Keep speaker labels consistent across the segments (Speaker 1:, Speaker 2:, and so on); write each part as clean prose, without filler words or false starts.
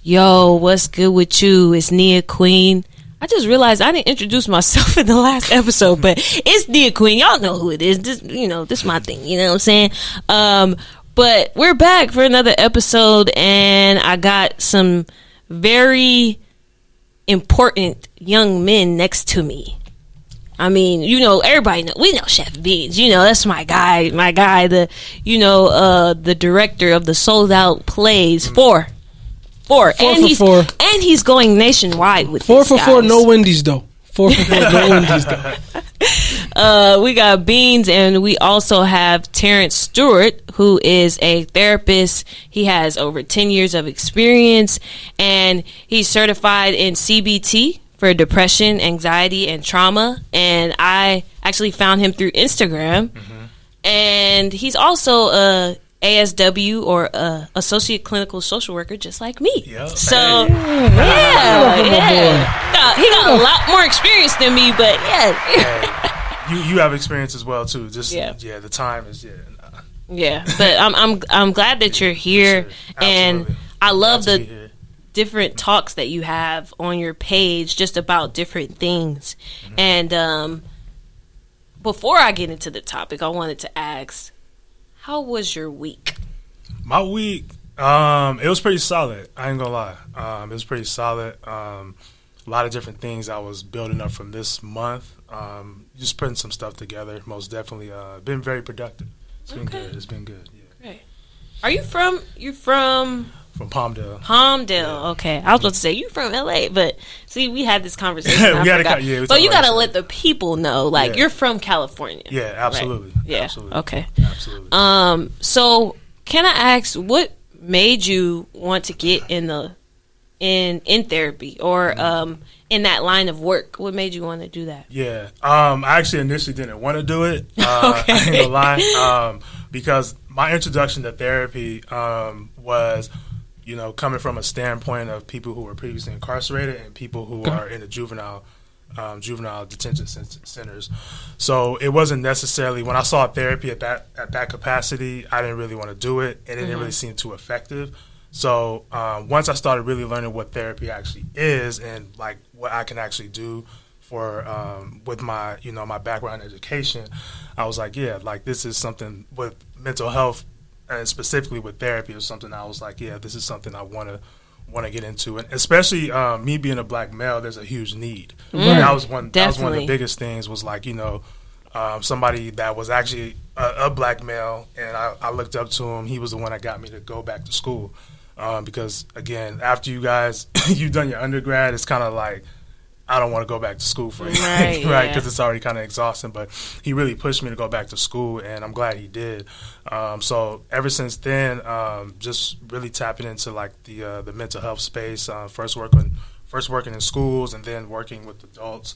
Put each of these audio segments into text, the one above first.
Speaker 1: Yo, what's good with you? It's Nia Queen. I just realized I didn't introduce myself in the last episode, but it's Nia Queen. Y'all know who it is. This is my thing. You know what I'm saying? But we're back for another episode, and I got some very important young men next to me. I mean, everybody know. We know Chef Beans. That's my guy. The director of the Sold Out Plays. Four for four. And he's going nationwide with
Speaker 2: 4 for 4, no Wendy's though. 4 for 4, no Wendy's though.
Speaker 1: We got Beans, and we also have Terrence Stewart, who is a therapist. He has over 10 years of experience, and he's certified in CBT for depression, anxiety, and trauma. And I actually found him through Instagram. And he's also a ASW, or associate clinical social worker, just like me. Yep. So he got a lot more experience than me, but
Speaker 3: you have experience as well too. Just the time is
Speaker 1: but I'm glad that you're here,
Speaker 3: sure.
Speaker 1: And I love the different talks that you have on your page just about different things. And before I get into the topic, I wanted to ask, how was your week?
Speaker 3: My week, it was pretty solid. I ain't gonna lie. It was pretty solid. A lot of different things I was building up from this month. Just putting some stuff together. Most definitely, been very productive. It's been good. It's been good. Yeah.
Speaker 1: Great. Are you from? From
Speaker 3: Palmdale.
Speaker 1: Yeah. Okay. I was about to say you from LA, but see, we had this conversation. But you gotta let the people know, you're from California.
Speaker 3: Yeah, absolutely.
Speaker 1: Right? Yeah.
Speaker 3: Absolutely.
Speaker 1: Okay.
Speaker 3: Absolutely.
Speaker 1: So can I ask, what made you want to get in therapy, or in that line of work? What made you want to do that?
Speaker 3: Yeah. I actually initially didn't want to do it. I ain't gonna lie. Because my introduction to therapy was, coming from a standpoint of people who were previously incarcerated and people who are in the juvenile detention centers. So it wasn't necessarily, when I saw therapy at that capacity, I didn't really want to do it, and it didn't really seem too effective. So once I started really learning what therapy actually is, and what I can actually do for with my my background in education, I was like, this is something with mental health, and specifically with therapy, is something I was like, this is something I want to get into. And especially me being a black male, there's a huge need. That was one of the biggest things, was somebody that was actually a black male, and I looked up to him. He was the one that got me to go back to school, because again, after you guys you've done your undergrad, it's kind of like, I don't want to go back to school for anything, right? Because it's already kind of exhausting. But he really pushed me to go back to school, and I'm glad he did. So ever since then, just really tapping into the mental health space. First working in schools, and then working with adults,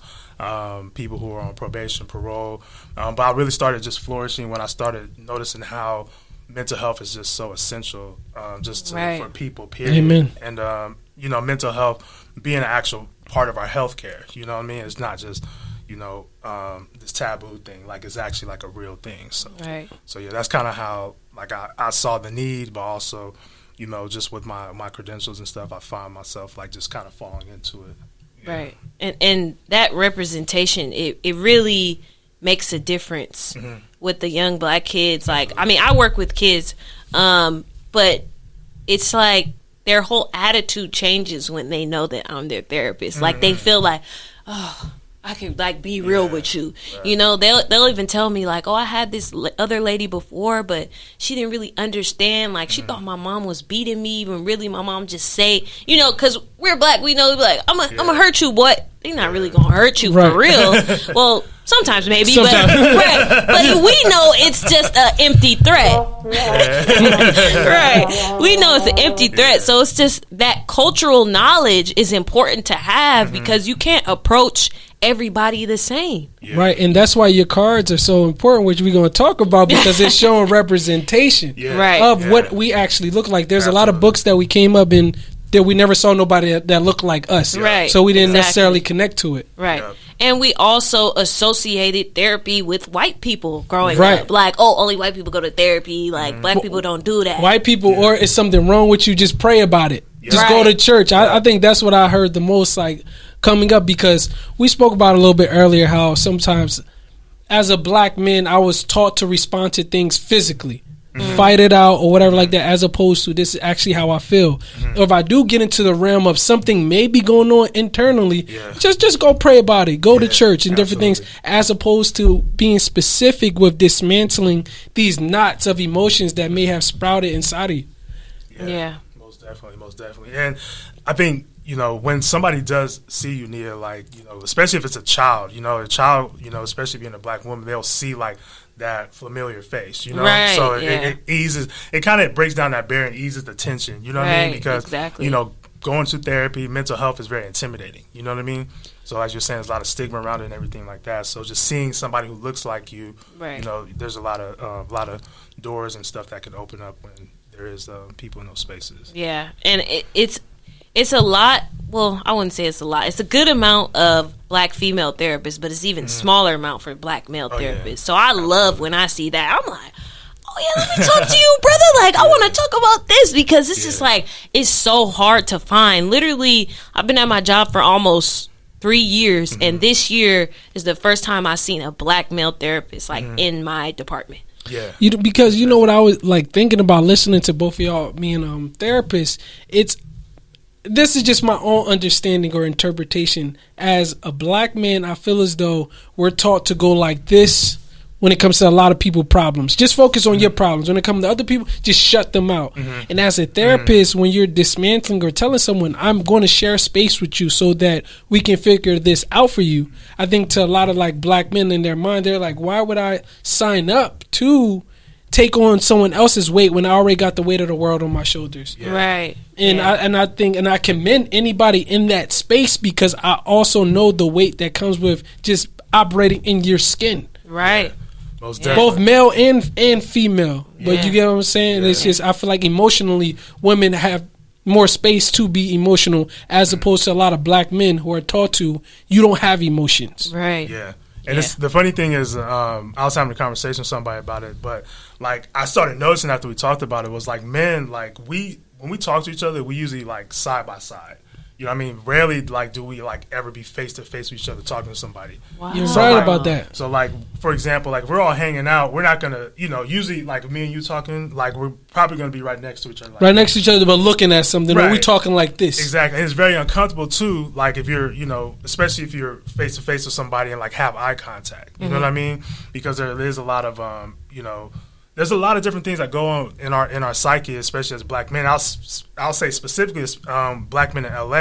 Speaker 3: people who are on probation, parole. But I really started just flourishing when I started noticing how mental health is just so essential, for people. Period.
Speaker 2: Amen.
Speaker 3: And mental health being an actual part of our healthcare. You know what I mean? It's not just this taboo thing. It's actually a real thing. So that's kind of how I saw the need, but also just with my credentials and stuff, I find myself just kind of falling into it.
Speaker 1: Right. And that representation, it really makes a difference with the young black kids. I work with kids, but it's their whole attitude changes when they know that I'm their therapist. They feel I can be real with you. Right. They'll even tell me I had this other lady before, but she didn't really understand. She thought my mom was beating me, when really my mom just say, because we're black, we know, I'm gonna hurt you, boy. They're not really gonna hurt you for real. Well, sometimes maybe, but we know it's just an empty threat. Right. We know it's an empty threat. So it's just that cultural knowledge is important to have, because you can't approach everybody the same.
Speaker 2: Right. And that's why your cards are so important, which we're going to talk about, because it's showing representation of what we actually look like. There's a lot of books that we came up in that we never saw nobody that looked like us.
Speaker 1: Right.
Speaker 2: So we didn't necessarily connect to it.
Speaker 1: Right. Yeah. And we also associated therapy with white people growing up. Only white people go to therapy. Black people don't do that.
Speaker 2: White people, or is something wrong with you, just pray about it. Just go to church. I think that's what I heard the most, like, coming up, because we spoke about a little bit earlier how sometimes as a black man I was taught to respond to things physically, fight it out or whatever like that, as opposed to this is actually how I feel. Or if I do get into the realm of something maybe going on internally, just go pray about it, go to church and different things, as opposed to being specific with dismantling these knots of emotions that may have sprouted inside of you.
Speaker 1: Yeah.
Speaker 3: Most definitely. And I think, you know, when somebody does see you, Nia, like, you know, especially if it's a child, especially being a black woman, they'll see like that familiar face, you know?
Speaker 1: Right,
Speaker 3: so it eases, it kind of breaks down that barrier and eases the tension, you know what I mean? Because, you know, going to therapy, mental health is very intimidating, you know what I mean? So as you're saying, there's a lot of stigma around it and everything like that. So just seeing somebody who looks like you, you know, there's a lot of doors and stuff that can open up when there is people in those spaces. Yeah,
Speaker 1: and it's a lot. Well, I wouldn't say it's a lot. It's a good amount of black female therapists, but it's even smaller amount for black male therapists. Yeah. So I love when I see that. I'm like, oh yeah, let me talk to you, brother. Like, I want to talk about this, because it's just like, it's so hard to find. Literally, I've been at my job for almost 3 years, and this year is the first time I've seen a black male therapist like in my department.
Speaker 3: Yeah,
Speaker 2: because you know what I was like thinking about listening to both of y'all, me and therapists. This is just my own understanding or interpretation. As a black man, I feel as though we're taught to go like this when it comes to a lot of people problems. Just focus on your problems. When it comes to other people, just shut them out. And as a therapist, when you're dismantling or telling someone, I'm going to share space with you so that we can figure this out for you, I think to a lot of like black men in their mind, they're like, why would I sign up to take on someone else's weight when I already got the weight of the world on my shoulders?
Speaker 1: Right.
Speaker 2: And I think I commend anybody in that space, because I also know the weight that comes with just operating in your skin.
Speaker 1: Right.
Speaker 2: Both male and female. But you get what I'm saying? It's just, I feel like emotionally women have more space to be emotional, as opposed to a lot of black men who are taught to, you don't have emotions.
Speaker 1: Right.
Speaker 3: Yeah. And it's, the funny thing is, I was having a conversation with somebody about it, but like I started noticing after we talked about it was like men, like when we talk to each other, we usually like side by side. You know what I mean? Rarely like do we like ever be face to face with each other talking to somebody.
Speaker 2: Wow. You're right about that.
Speaker 3: So like, for example, like we're all hanging out, we're not gonna, you know, usually like me and you talking, like we're probably gonna be right next to each other. Like,
Speaker 2: right next to each other, but looking at something. Right. Or we talking like this.
Speaker 3: Exactly. And it's very uncomfortable too. Like if you're, you know, especially if you're face to face with somebody and like have eye contact. You know what I mean? Because there is a lot of, you know, there's a lot of different things that go on in our psyche, especially as black men. I'll say specifically as black men in LA.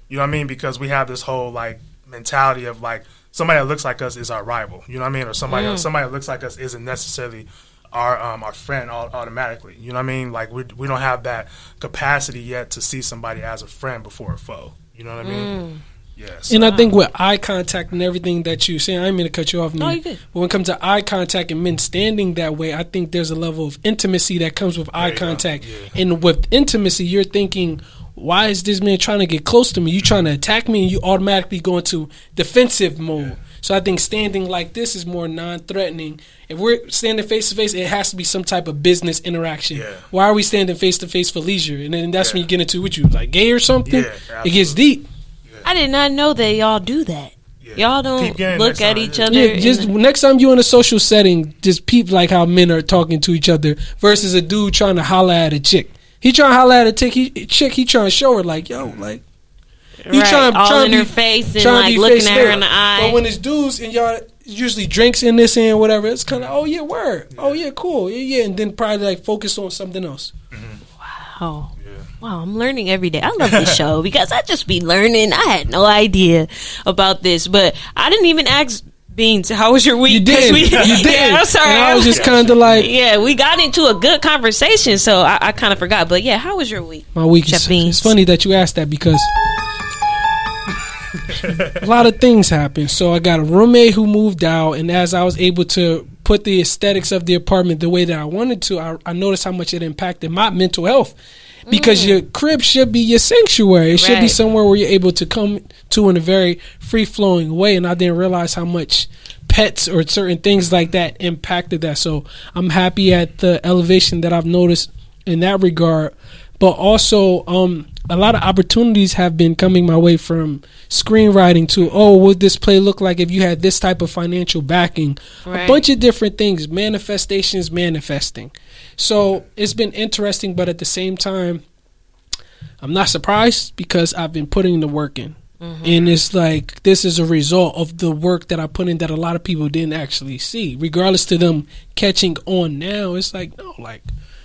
Speaker 3: You know what I mean? Because we have this whole like mentality of like somebody that looks like us is our rival. You know what I mean? Or somebody that looks like us isn't necessarily our friend automatically. You know what I mean? Like we don't have that capacity yet to see somebody as a friend before a foe. You know what I mean? Yes.
Speaker 2: And I think with eye contact and everything that you say, I didn't mean to cut you off,
Speaker 1: you did.
Speaker 2: But when it comes to eye contact and men standing that way, I think there's a level of intimacy that comes with eye contact. Yeah. And with intimacy, you're thinking, why is this man trying to get close to me? You trying to attack me, and you automatically go into defensive mode. Yeah. So I think standing like this is more non-threatening. If we're standing face to face, it has to be some type of business interaction. Yeah. Why are we standing face to face for leisure? And then that's when you get into what you like gay or something. Yeah, it gets deep.
Speaker 1: I did not know that y'all do that. Yeah. Y'all don't look at each other.
Speaker 2: Yeah, just next time you in a social setting, just peep like how men are talking to each other versus a dude trying to holler at a chick. He trying to holler at a chick. He trying to show her like, yo, like.
Speaker 1: He trying in her face and like looking at her in the eye.
Speaker 2: But when it's dudes and y'all usually drinks in this and whatever, it's kind of, oh yeah, word. Yeah. Oh yeah, cool. Yeah, and then probably like focus on something else.
Speaker 1: Wow. Wow, I'm learning every day. I love this show because I just be learning. I had no idea about this, but I didn't even ask Beans, how was your week?
Speaker 2: You did. You did.
Speaker 1: Yeah, I'm sorry.
Speaker 2: And I was just kind of like...
Speaker 1: Yeah, we got into a good conversation, so I kind of forgot. But yeah, how was your week?
Speaker 2: My week is... It's funny that you asked that because... a lot of things happened. So I got a roommate who moved out, and as I was able to put the aesthetics of the apartment the way that I wanted to, I noticed how much it impacted my mental health. Because your crib should be your sanctuary. It should be somewhere where you're able to come to in a very free-flowing way. And I didn't realize how much pets or certain things like that impacted that. So I'm happy at the elevation that I've noticed in that regard. but also a lot of opportunities have been coming my way from screenwriting to, what would this play look like if you had this type of financial backing? Right. A bunch of different things, manifesting. So it's been interesting, but at the same time, I'm not surprised because I've been putting the work in. Mm-hmm. And it's like, this is a result of the work that I put in that a lot of people didn't actually see. Regardless to them catching on now, it's like, no, like,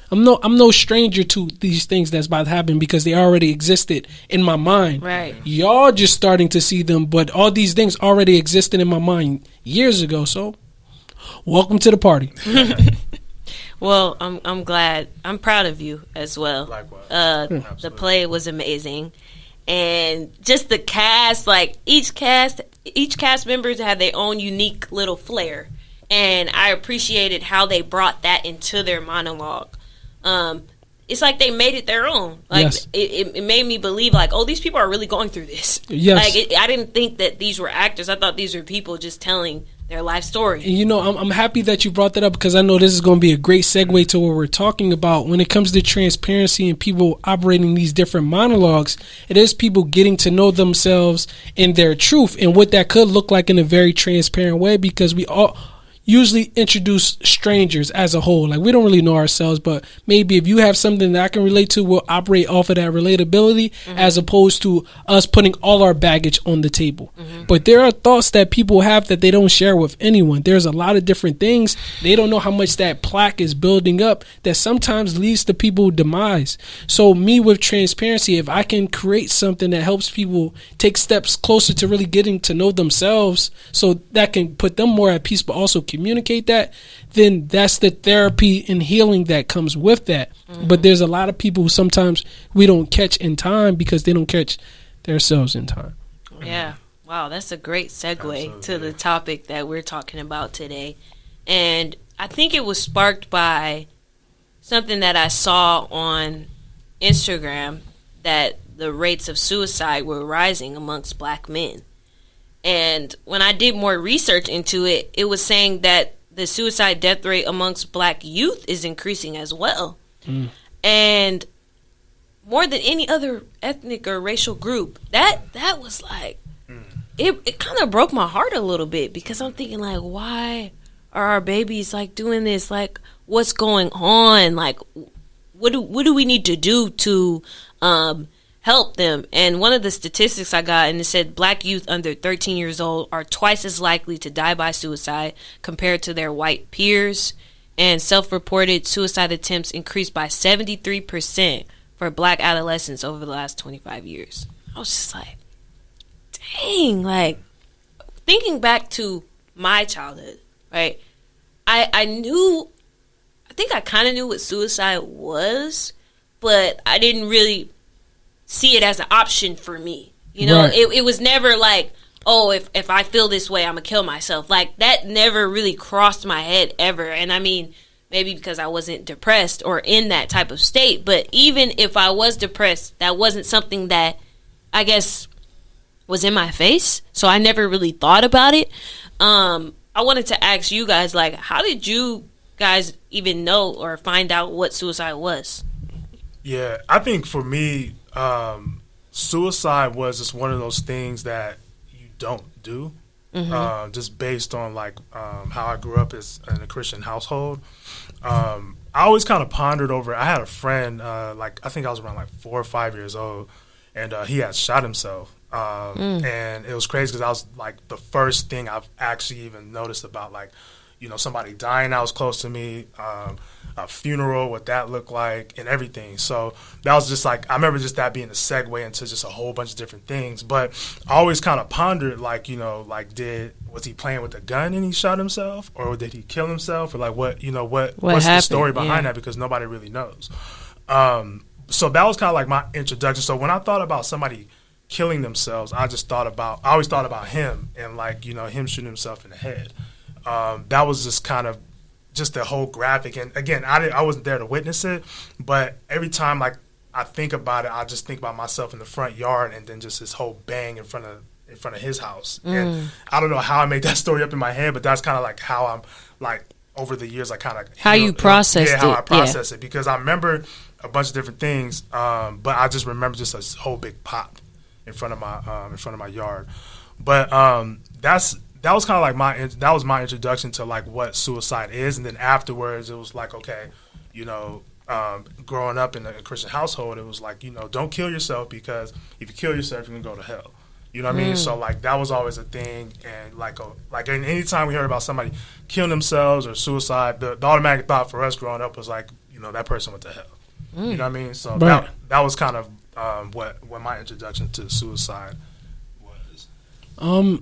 Speaker 2: I'm no stranger to these things that's about to happen because they already existed in my mind.
Speaker 1: Right.
Speaker 2: Y'all just starting to see them, but all these things already existed in my mind years ago. So, welcome to the party.
Speaker 1: Well, I'm glad. I'm proud of you as well.
Speaker 3: Likewise.
Speaker 1: The play was amazing. And just the cast, like each cast members had their own unique little flair, and I appreciated how they brought that into their monologue. It's like they made it their own. Like
Speaker 2: yes.
Speaker 1: it made me believe, like, oh, these people are really going through this.
Speaker 2: Yes.
Speaker 1: Like I didn't think that these were actors. I thought these were people just telling their life story.
Speaker 2: And, you know, I'm happy that you brought that up because I know this is going to be a great segue to what we're talking about. When it comes to transparency and people operating these different monologues, it is people getting to know themselves and their truth and what that could look like in a very transparent way, because we all usually introduce strangers as a whole. Like, we don't really know ourselves, but maybe if you have something that I can relate to, we'll operate off of that relatability, as opposed to us putting all our baggage on the table. But there are thoughts that people have that they don't share with anyone. There's a lot of different things. They don't know how much that plaque is building up that sometimes leads to people's demise. So me, with transparency, if I can create something that helps people take steps closer to really getting to know themselves, so that can put them more at peace, but also communicate that, then that's the therapy and healing that comes with that. But there's a lot of people who sometimes we don't catch in time because they don't catch themselves in time.
Speaker 1: Yeah. Wow, that's a great segue to the topic that we're talking about today. And I think it was sparked by something that I saw on Instagram, that the rates of suicide were rising amongst black men. And when I did more research into it, it was saying that the suicide death rate amongst black youth is increasing as well. And more than any other ethnic or racial group, that was like, it kind of broke my heart a little bit, because I'm thinking, like, why are our babies like doing this? Like, what's going on? Like, what do we need to do to help them? And one of the statistics I got, and it said black youth under 13 years old are twice as likely to die by suicide compared to their white peers. And self-reported suicide attempts increased by 73% for black adolescents over the last 25 years. I was just like, dang, like, thinking back to my childhood, right? I think I kind of knew what suicide was, but I didn't really see it as an option for me. You know, right. It was never like, oh, if I feel this way, I'm going to kill myself. Like, that never really crossed my head ever. And I mean, maybe because I wasn't depressed or in that type of state. But even if I was depressed, that wasn't something that I guess was in my face. So I never really thought about it. I wanted to ask you guys, like, how did you guys even know or find out what suicide was?
Speaker 3: Yeah, I think for me, suicide was just one of those things that you don't do, just based on like how I grew up as in a Christian household. I always kind of pondered over. I had a friend, like I think I was around like 4 or 5 years old, and he had shot himself. And it was crazy because I was like the first thing I've actually even noticed about, like, you know, somebody dying that was close to me, a funeral, what that looked like, and everything. So that was just like, I remember just that being a segue into just a whole bunch of different things. But I always kind of pondered, like, you know, like, was he playing with a gun and he shot himself, or did he kill himself, or like what's happened? The story behind that, because nobody really knows. So that was kind of like my introduction. So when I thought about somebody killing themselves, I always thought about him, and like, you know, him shooting himself in the head. That was just kind of just the whole graphic. And again, I wasn't there to witness it, but every time like I think about it, I just think about myself in the front yard, and then just this whole bang in front of his house. And I don't know how I made that story up in my head, but that's kind of like how I'm like, over the years, I kind of
Speaker 1: how you processed it.
Speaker 3: How I processed it, because I remember a bunch of different things, but I just remember just a whole big pop in front of my yard. But that was kind of like my introduction to like what suicide is, and then afterwards it was like, okay, you know, growing up in a Christian household, it was like, you know, don't kill yourself, because if you kill yourself, you're gonna go to hell. You know what I mean? So like that was always a thing, and like anytime we heard about somebody killing themselves or suicide, the automatic thought for us growing up was like, you know, that person went to hell. You know what I mean? So
Speaker 2: right.
Speaker 3: that was kind of what my introduction to suicide was.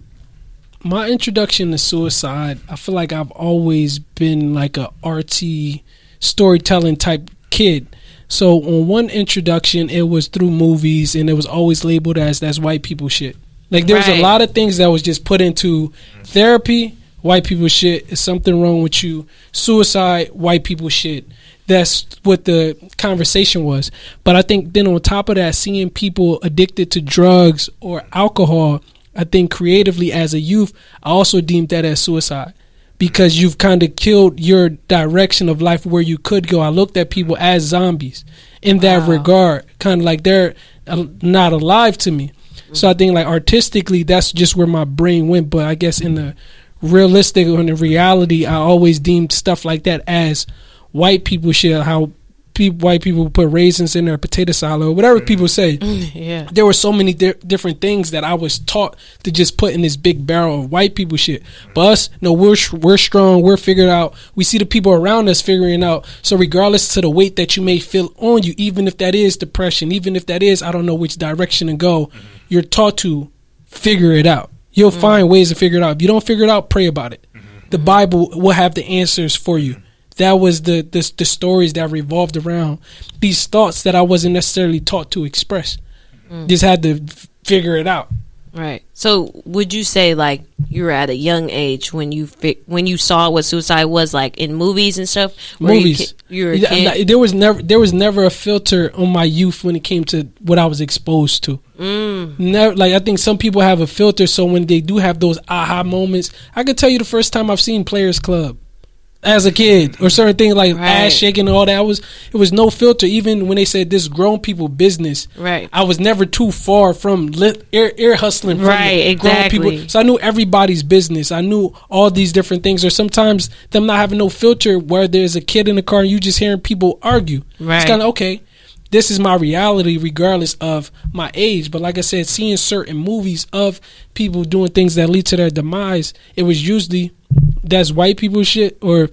Speaker 2: My introduction to suicide, I feel like I've always been like a artsy storytelling type kid. So on one introduction, it was through movies, and it was always labeled as that's white people shit. Like there was a lot of things that was just put into therapy, white people shit, is something wrong with you, suicide, white people shit. That's what the conversation was. But I think then on top of that, seeing people addicted to drugs or alcohol, I think creatively as a youth, I also deemed that as suicide, because you've kind of killed your direction of life where you could go. I looked at people as zombies in that regard, kind of like they're not alive to me. So I think like artistically, that's just where my brain went. But I guess in the realistic or in the reality, I always deemed stuff like that as white people shit. How white people put raisins in their potato salad or whatever people say.
Speaker 1: Yeah,
Speaker 2: there were so many different things that I was taught to just put in this big barrel of white people shit. But us, no, we're strong, we're figured out. We see the people around us figuring out. So regardless to the weight that you may feel on you, even if that is depression, even if that is I don't know which direction to go, you're taught to figure it out. You'll find ways to figure it out. If you don't figure it out, pray about it. The Bible will have the answers for you. That was the stories that revolved around these thoughts that I wasn't necessarily taught to express. Just had to figure it out.
Speaker 1: Right. So would you say like you were at a young age when you saw what suicide was, like in movies and stuff?
Speaker 2: Movies.
Speaker 1: You were a kid?
Speaker 2: There was never a filter on my youth when it came to what I was exposed to. Never, like I think some people have a filter, so when they do have those aha moments, I could tell you the first time I've seen Players Club as a kid, or certain things like ass shaking and all that. It was no filter. Even when they said this grown people business, I was never too far from ear hustling from grown people. So I knew everybody's business. I knew all these different things. Or sometimes them not having no filter, where there's a kid in the car and you just hearing people argue. It's kind of okay. This is my reality regardless of my age. But like I said, seeing certain movies of people doing things that lead to their demise, it was usually that's white people shit, or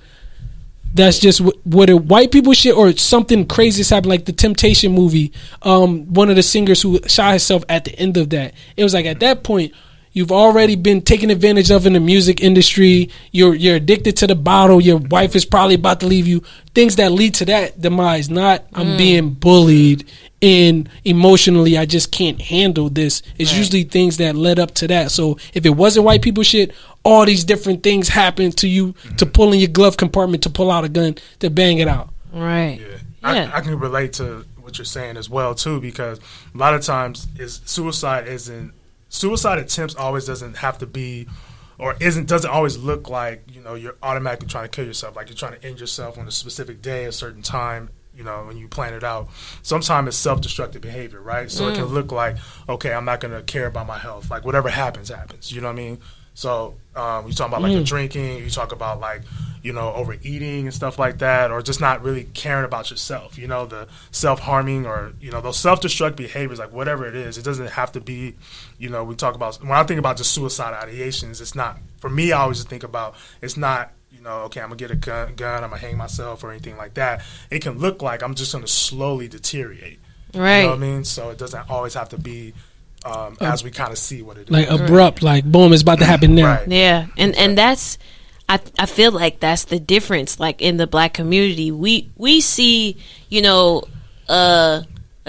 Speaker 2: that's just what white people shit, or something crazy has happened, like the Temptation movie. One of the singers who shot herself at the end of that. It was like at that point, you've already been taken advantage of in the music industry. You're addicted to the bottle. Your wife is probably about to leave you. Things that lead to that demise. Not I'm being bullied and emotionally I just can't handle this. It's usually things that led up to that. So if it wasn't white people shit, all these different things happen to you to pull in your glove compartment, to pull out a gun, to bang it out.
Speaker 1: Right.
Speaker 3: Yeah. I can relate to what you're saying as well too, because a lot of times suicide attempts always doesn't have to be, or doesn't always look like, you know, you're automatically trying to kill yourself, like you're trying to end yourself on a specific day, a certain time, you know, when you plan it out. Sometimes it's self-destructive behavior, right? So it can look like, okay, I'm not going to care about my health. Like whatever happens. You know what I mean? So you talk about like the drinking, you talk about like, you know, overeating and stuff like that, or just not really caring about yourself, you know, the self-harming, or, you know, those self-destruct behaviors, like whatever it is. It doesn't have to be, you know, when I think about just suicide ideations, it's not, for me, I always just think about, it's not, you know, okay, I'm going to get a gun, I'm going to hang myself or anything like that. It can look like I'm just going to slowly deteriorate.
Speaker 1: Right.
Speaker 3: You know what I mean? So it doesn't always have to be as we kind of see what it is.
Speaker 2: Like abrupt, like boom, it's about to happen now.
Speaker 1: Right. Yeah. And that's, I feel like that's the difference. Like in the black community, we see, you know, a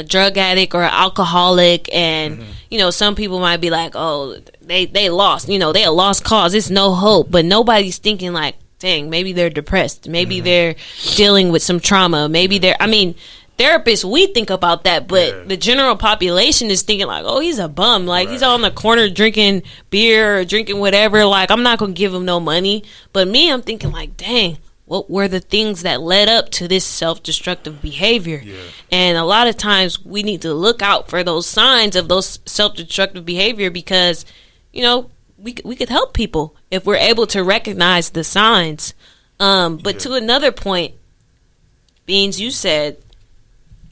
Speaker 1: drug addict or an alcoholic, and you know, some people might be like, oh, they lost, you know, they a lost cause, it's no hope. But nobody's thinking like, dang, maybe they're depressed, maybe they're dealing with some trauma, maybe therapists, we think about that, but the general population is thinking like, oh, he's a bum, like he's on the corner drinking beer or drinking whatever, like I'm not gonna give him no money. But me, I'm thinking like, dang, what were the things that led up to this self-destructive behavior. And a lot of times we need to look out for those signs of those self-destructive behavior, because we could help people if we're able to recognize the signs. But to another point, Beans, you said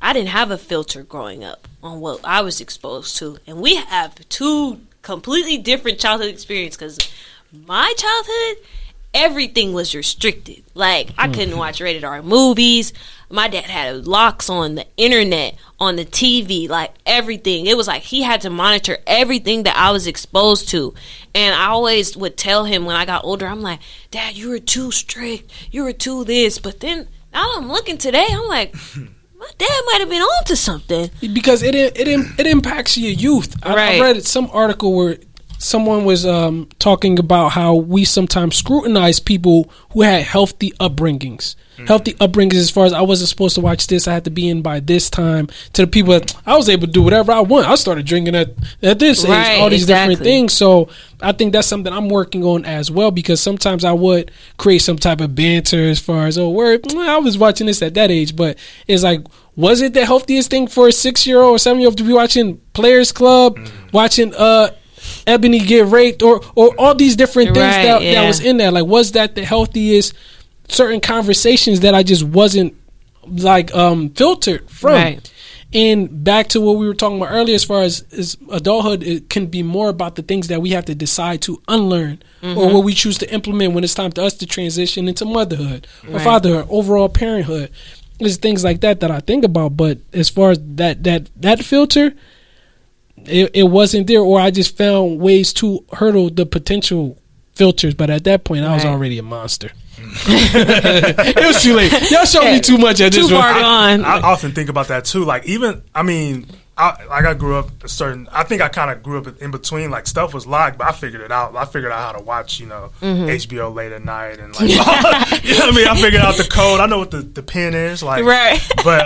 Speaker 1: I didn't have a filter growing up on what I was exposed to, and we have two completely different childhood experiences, because my childhood, everything was restricted. Like, I couldn't watch rated R movies. My dad had locks on the internet, on the TV, like everything. It was like he had to monitor everything that I was exposed to. And I always would tell him when I got older, I'm like, Dad, you were too strict. You were too this. But then now I'm looking today, I'm like, my dad might have been on to something. Because
Speaker 2: it impacts your youth. I read some article where someone was talking about how we sometimes scrutinize people who had healthy upbringings. Healthy upbringings as far as I wasn't supposed to watch this, I had to be in by this time, to the people that I was able to do whatever I want. I started drinking at this age, all these different things. So I think that's something I'm working on as well, because sometimes I would create some type of banter as far as, I was watching this at that age. But it's like, was it the healthiest thing for a 6-year-old or 7-year-old to be watching Players Club, watching Ebony get raped, or all these different things that was in there? Like, was that the healthiest? Certain conversations that I just wasn't filtered from. And back to what we were talking about earlier, as far as adulthood, it can be more about the things that we have to decide to unlearn, or what we choose to implement when it's time to us to transition into motherhood or fatherhood, overall parenthood. There's things like that I think about. But as far as that filter, it wasn't there, or I just found ways to hurdle the potential filters. But at that point, I was already a monster. It was too late. Y'all showed me too much at this point.
Speaker 3: I often think about that too. Like, even, I grew up I think I kind of grew up in between. Like, stuff was locked, but I figured it out. I figured out how to watch, HBO late at night, and like, I figured out the code. I know what the pin is, like, but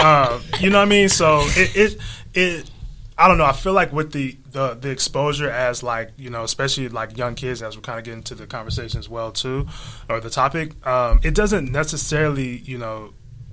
Speaker 3: you know what I mean. So it I don't know. I feel like with the exposure as, like, especially like young kids, as we're kind of getting to the conversation as well too, or the topic, it doesn't necessarily,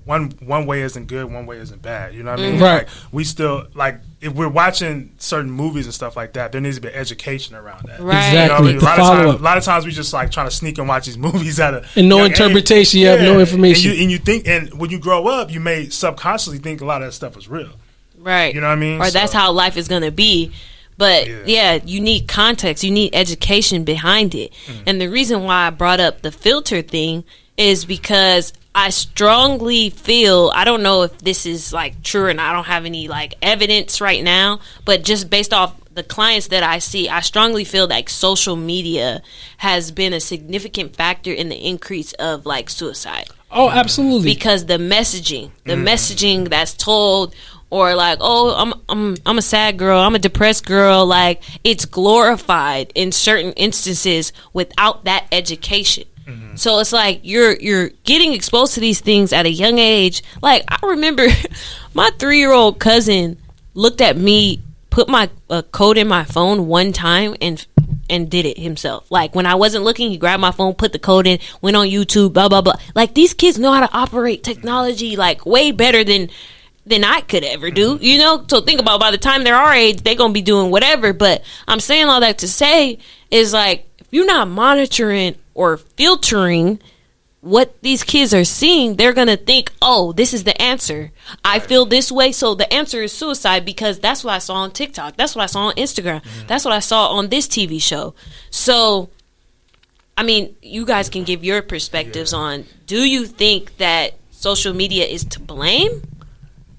Speaker 3: one way isn't good, one way isn't bad. You know what I mean?
Speaker 2: Right.
Speaker 3: Like, we still, like, if we're watching certain movies and stuff like that, there needs to be education around that.
Speaker 1: Right.
Speaker 2: Exactly.
Speaker 3: You know what I mean? A lot of times we just like trying to sneak and watch these movies and
Speaker 2: no interpretation. You have no information.
Speaker 3: And you think, and when you grow up, you may subconsciously think a lot of that stuff is real.
Speaker 1: Right.
Speaker 3: You know what I mean?
Speaker 1: Or that's how life is going to be. But you need context. You need education behind it. And the reason why I brought up the filter thing is because I strongly feel, I don't know if this is like true, and I don't have any like evidence right now, but just based off the clients that I see, I strongly feel like social media has been a significant factor in the increase of like suicide.
Speaker 2: Oh, absolutely.
Speaker 1: Because the messaging that's told, or like, I'm a sad girl, I'm a depressed girl, like, it's glorified in certain instances without that education. So it's like you're getting exposed to these things at a young age. Like, I remember my 3-year-old cousin looked at me, put my code in my phone one time and did it himself. Like, when I wasn't looking, he grabbed my phone, put the code in, went on YouTube, blah blah blah. Like, these kids know how to operate technology like way better than I could ever do, So think about, by the time they're our age, they're gonna be doing whatever. But I'm saying all that to say is, like, if you're not monitoring or filtering what these kids are seeing, they're gonna think, oh, this is the answer. I feel this way, so the answer is suicide, because that's what I saw on TikTok, that's what I saw on Instagram, that's what I saw on this TV show. So, I mean, you guys can give your perspectives on, do you think that social media is to blame?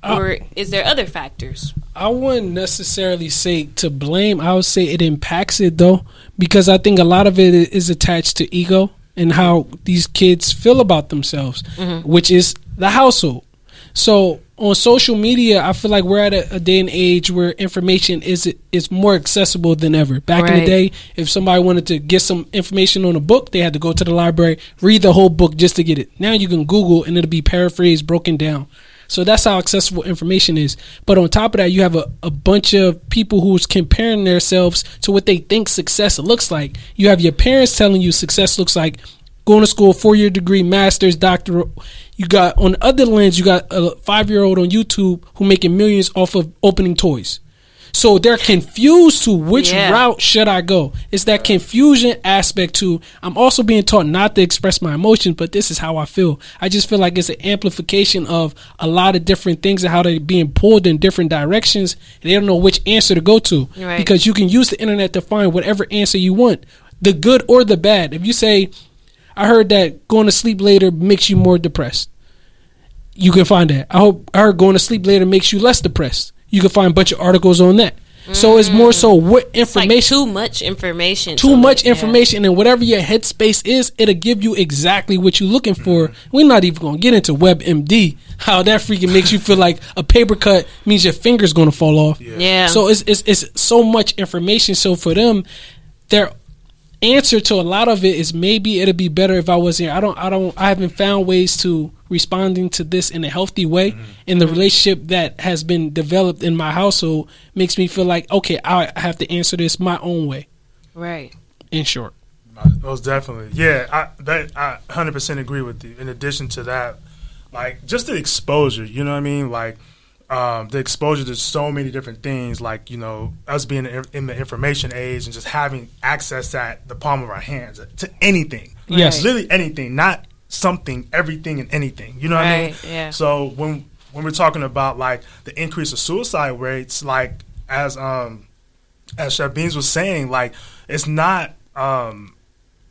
Speaker 1: Or is there other factors?
Speaker 2: I wouldn't necessarily say to blame. I would say it impacts it, though, because I think a lot of it is attached to ego and how these kids feel about themselves, which is the household. So on social media, I feel like we're at a day and age where information is more accessible than ever. Back in the day, if somebody wanted to get some information on a book, they had to go to the library, read the whole book just to get it. Now you can Google and it'll be paraphrased, broken down. So that's how accessible information is. But on top of that, you have a bunch of people who's comparing themselves to what they think success looks like. You have your parents telling you success looks like going to school, 4-year degree, master's, doctorate. You got, on the other lens, you got a 5-year-old on YouTube who making millions off of opening toys. So they're confused to which route should I go. It's that confusion aspect to, I'm also being taught not to express my emotions, but this is how I feel. I just feel like it's an amplification of a lot of different things and how they're being pulled in different directions. And they don't know which answer to go to. Right. Because you can use the internet to find whatever answer you want, the good or the bad. If you say, I heard that going to sleep later makes you more depressed, you can find that. I heard going to sleep later makes you less depressed. You can find a bunch of articles on that. So it's more so what information.
Speaker 1: It's like too much information.
Speaker 2: Too much information, and whatever your headspace is, it'll give you exactly what you're looking for. We're not even going to get into WebMD, how that freaking makes you feel like a paper cut means your finger's going to fall off.
Speaker 1: Yeah.
Speaker 2: So it's so much information. So for them, their answer to a lot of it is maybe it'll be better if I was here. I haven't found ways to responding to this in a healthy way. And the relationship that has been developed in my household makes me feel like, okay, I have to answer this my own way.
Speaker 1: Right.
Speaker 2: In short.
Speaker 3: Most definitely. Yeah, I 100% agree with you. In addition to that, like, just the exposure, you know what I mean? Like, the exposure to so many different things, like, you know, us being in the information age and just having access at the palm of our hands to anything.
Speaker 2: Yes.
Speaker 3: Literally anything, not something, everything and anything. You know what I mean?
Speaker 1: Yeah.
Speaker 3: So when we're talking about, like, the increase of suicide rates, like, as Chef Beans was saying, like, it's not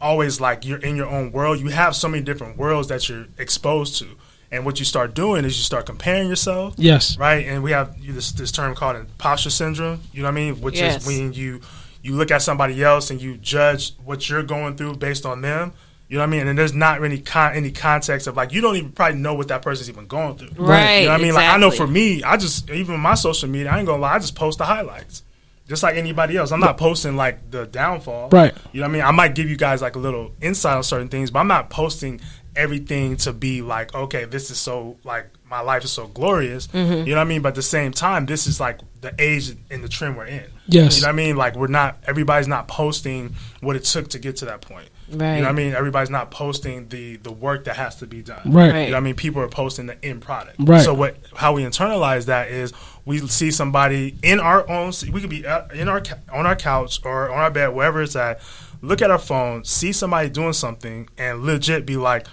Speaker 3: always like you're in your own world. You have so many different worlds that you're exposed to. And what you start doing is you start comparing yourself.
Speaker 2: Yes.
Speaker 3: Right? And we have this term called imposter syndrome, you know what I mean? Which is when you look at somebody else and you judge what you're going through based on them. You know what I mean? And there's not really any context of, like, you don't even probably know what that person's even going through.
Speaker 1: Right.
Speaker 3: You know what I mean?
Speaker 1: Exactly.
Speaker 3: Like, I know for me, I just, even my social media, I ain't gonna lie, I just post the highlights. Just like anybody else. I'm not posting, like, the downfall.
Speaker 2: Right.
Speaker 3: You know what I mean? I might give you guys, like, a little insight on certain things, but I'm not posting everything to be like, okay, this is so, like, my life is so glorious. You know what I mean? But at the same time, this is, like, the age and the trend we're in.
Speaker 2: Yes.
Speaker 3: You know what I mean? Like, everybody's not posting what it took to get to that point.
Speaker 1: Right.
Speaker 3: You know what I mean? Everybody's not posting the work that has to be done.
Speaker 2: Right.
Speaker 3: You know what I mean? People are posting the end product.
Speaker 2: Right.
Speaker 3: So how we internalize that is we see somebody in our own, we could be on our couch or on our bed, wherever it's at, look at our phone, see somebody doing something, and legit be like,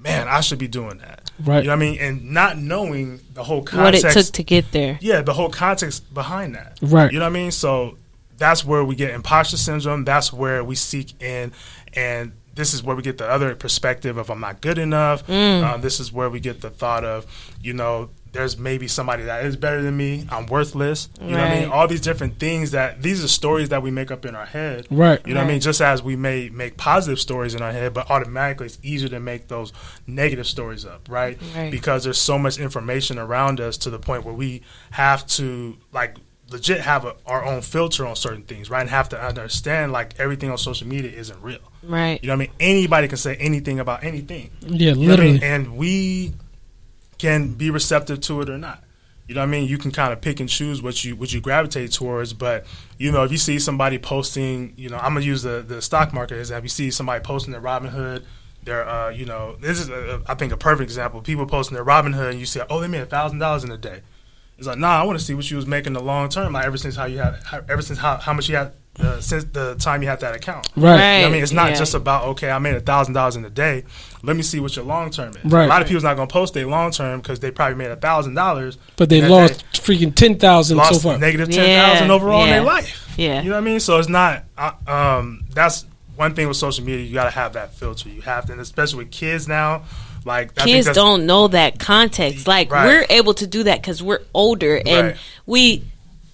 Speaker 3: man, I should be doing that.
Speaker 2: Right.
Speaker 3: You know what I mean? And not knowing the whole context.
Speaker 1: What it took to get there.
Speaker 3: Yeah, the whole context behind that.
Speaker 2: Right.
Speaker 3: You know what I mean? So that's where we get imposter syndrome. That's where we seek in. And this is where we get the other perspective of I'm not good enough. This is where we get the thought of, you know, there's maybe somebody that is better than me. I'm worthless. You know what I mean? All these different things these are stories that we make up in our head.
Speaker 2: Right.
Speaker 3: You know what I mean? Just as we may make positive stories in our head, but automatically it's easier to make those negative stories up, right? Because there's so much information around us to the point where we have to, like, legit have our own filter on certain things, right? And have to understand, like, everything on social media isn't real.
Speaker 1: Right.
Speaker 3: You know what I mean? Anybody can say anything about anything.
Speaker 2: Yeah,
Speaker 3: You know
Speaker 2: literally.
Speaker 3: what I mean? And we can be receptive to it or not. You know what I mean? You can kind of pick and choose what you gravitate towards. But, you know, if you see somebody posting, you know, I'm gonna use the stock market as if you see somebody posting their Robinhood, their you know, this is I think a perfect example. People posting their Robinhood and you say, oh, they made $1,000 in a day. It's like, nah, I want to see what you was making the long term, like ever since how much you had since the time you had that account.
Speaker 2: Right.
Speaker 3: You know what I mean? It's not just about, okay, I made $1,000 in a day. Let me see what your long term is.
Speaker 2: Right.
Speaker 3: A lot of people's not going to post their long term because they probably made $1,000.
Speaker 2: But they lost freaking 10,000 so far.
Speaker 3: Negative 10,000 overall in their life.
Speaker 1: Yeah.
Speaker 3: You know what I mean? So it's not, that's one thing with social media. You got to have that filter. You have to, and especially with kids now. Like,
Speaker 1: kids don't know that context. Like, we're able to do that because we're older and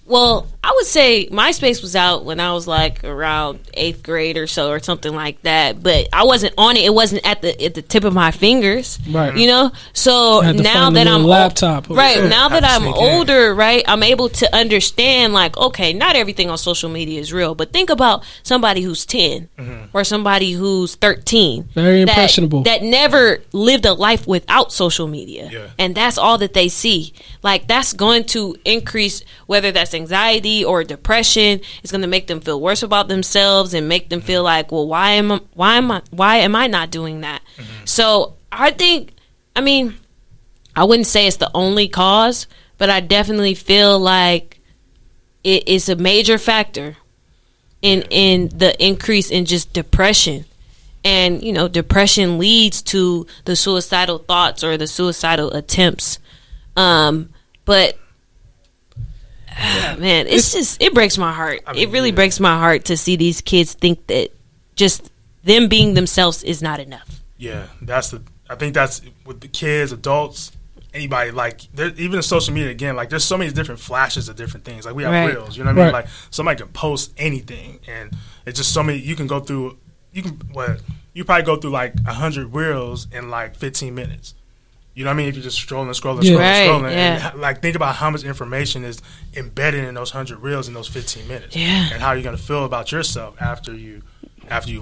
Speaker 1: well, I would say MySpace was out when I was like around 8th grade or so or something like that. But I wasn't on it. It wasn't at the tip of my fingers.
Speaker 2: Right.
Speaker 1: You know? So now that I'm
Speaker 2: laptop.
Speaker 1: Right. Now that I'm older, right, I'm able to understand, like, okay, not everything on social media is real. But think about somebody who's 10 or somebody who's 13.
Speaker 2: Very impressionable.
Speaker 1: That never lived a life without social media. Yeah. And that's all that they see. Like, that's going to increase, whether that's anxiety, anxiety or depression. It's going to make them feel worse about themselves and make them feel like, well, why am I not doing that? So I think, I mean, I wouldn't say it's the only cause, but I definitely feel like it is a major factor in the increase in just depression. And, you know, depression leads to the suicidal thoughts or the suicidal attempts. But man, it breaks my heart. I mean, it really breaks my heart to see these kids think that just them being themselves is not enough.
Speaker 3: Yeah, I think that's with the kids, adults, anybody, like, even in social media, again, like, there's so many different flashes of different things. Like, we have reels, you know what I mean? Like, somebody can post anything, and it's just so many. You can go through, you probably go through like 100 reels in like 15 minutes. You know what I mean? If you're just scrolling.
Speaker 1: Yeah.
Speaker 3: And, like, think about how much information is embedded in those 100 reels in those 15 minutes.
Speaker 1: Yeah.
Speaker 3: And how you're going to feel about yourself after you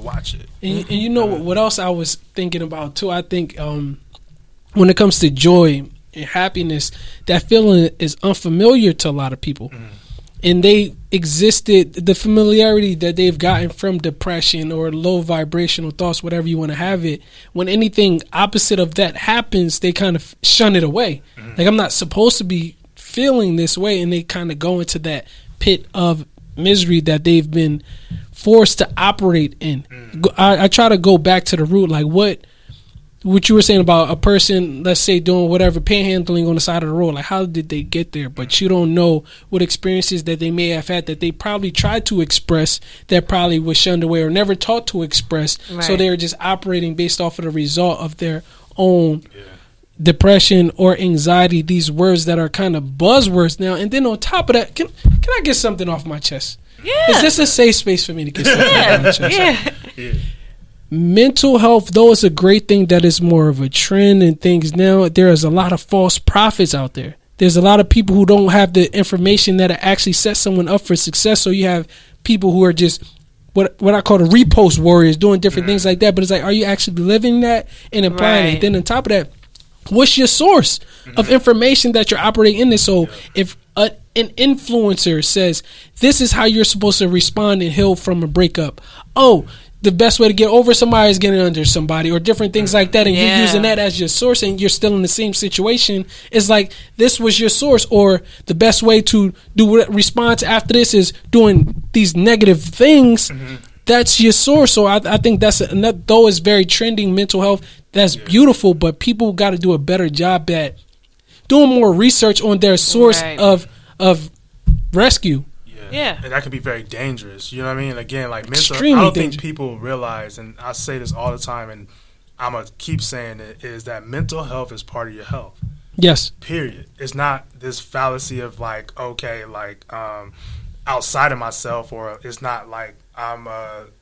Speaker 3: watch it.
Speaker 2: And you know what else I was thinking about too? I think when it comes to joy and happiness, that feeling is unfamiliar to a lot of people. And the familiarity that they've gotten from depression or low vibrational thoughts, whatever you want to have it, when anything opposite of that happens, they kind of shun it away. Like, I'm not supposed to be feeling this way, and they kind of go into that pit of misery that they've been forced to operate in. I try to go back to the root, like what you were saying about a person, let's say, doing whatever, panhandling on the side of the road. Like, how did they get there? But you don't know what experiences that they may have had that they probably tried to express that probably was shunned away or never taught to express. Right. So they were just operating based off of the result of their own depression or anxiety, these words that are kind of buzzwords now. And then on top of that, can I get something off my chest? Yeah. Is this a safe space for me to get something off my chest? Yeah. Mental health, though, is a great thing that is more of a trend and things now. There is a lot of false prophets out there. There's a lot of people who don't have the information that actually set someone up for success. So you have people who are just what I call the repost warriors, doing different things like that. But it's like, are you actually living that and applying it? Then on top of that, what's your source of information that you're operating in this? So if an influencer says, this is how you're supposed to respond and heal from a breakup. Oh, the best way to get over somebody is getting under somebody, or different things like that, and you're using that as your source, and you're still in the same situation. It's like, this was your source, or the best way to do response after this is doing these negative things. That's your source. So I think that's though it's very trending, mental health, that's beautiful, but people got to do a better job at doing more research on their source of rescue.
Speaker 1: Yeah.
Speaker 3: And that can be very dangerous. You know what I mean? Again, like, mental,
Speaker 2: extremely
Speaker 3: I don't
Speaker 2: dangerous.
Speaker 3: think people realize, and I say this all the time, and I'm going to keep saying it, is that mental health is part of your health.
Speaker 2: Yes.
Speaker 3: Period. It's not this fallacy of like, okay, like, outside of myself, or it's not like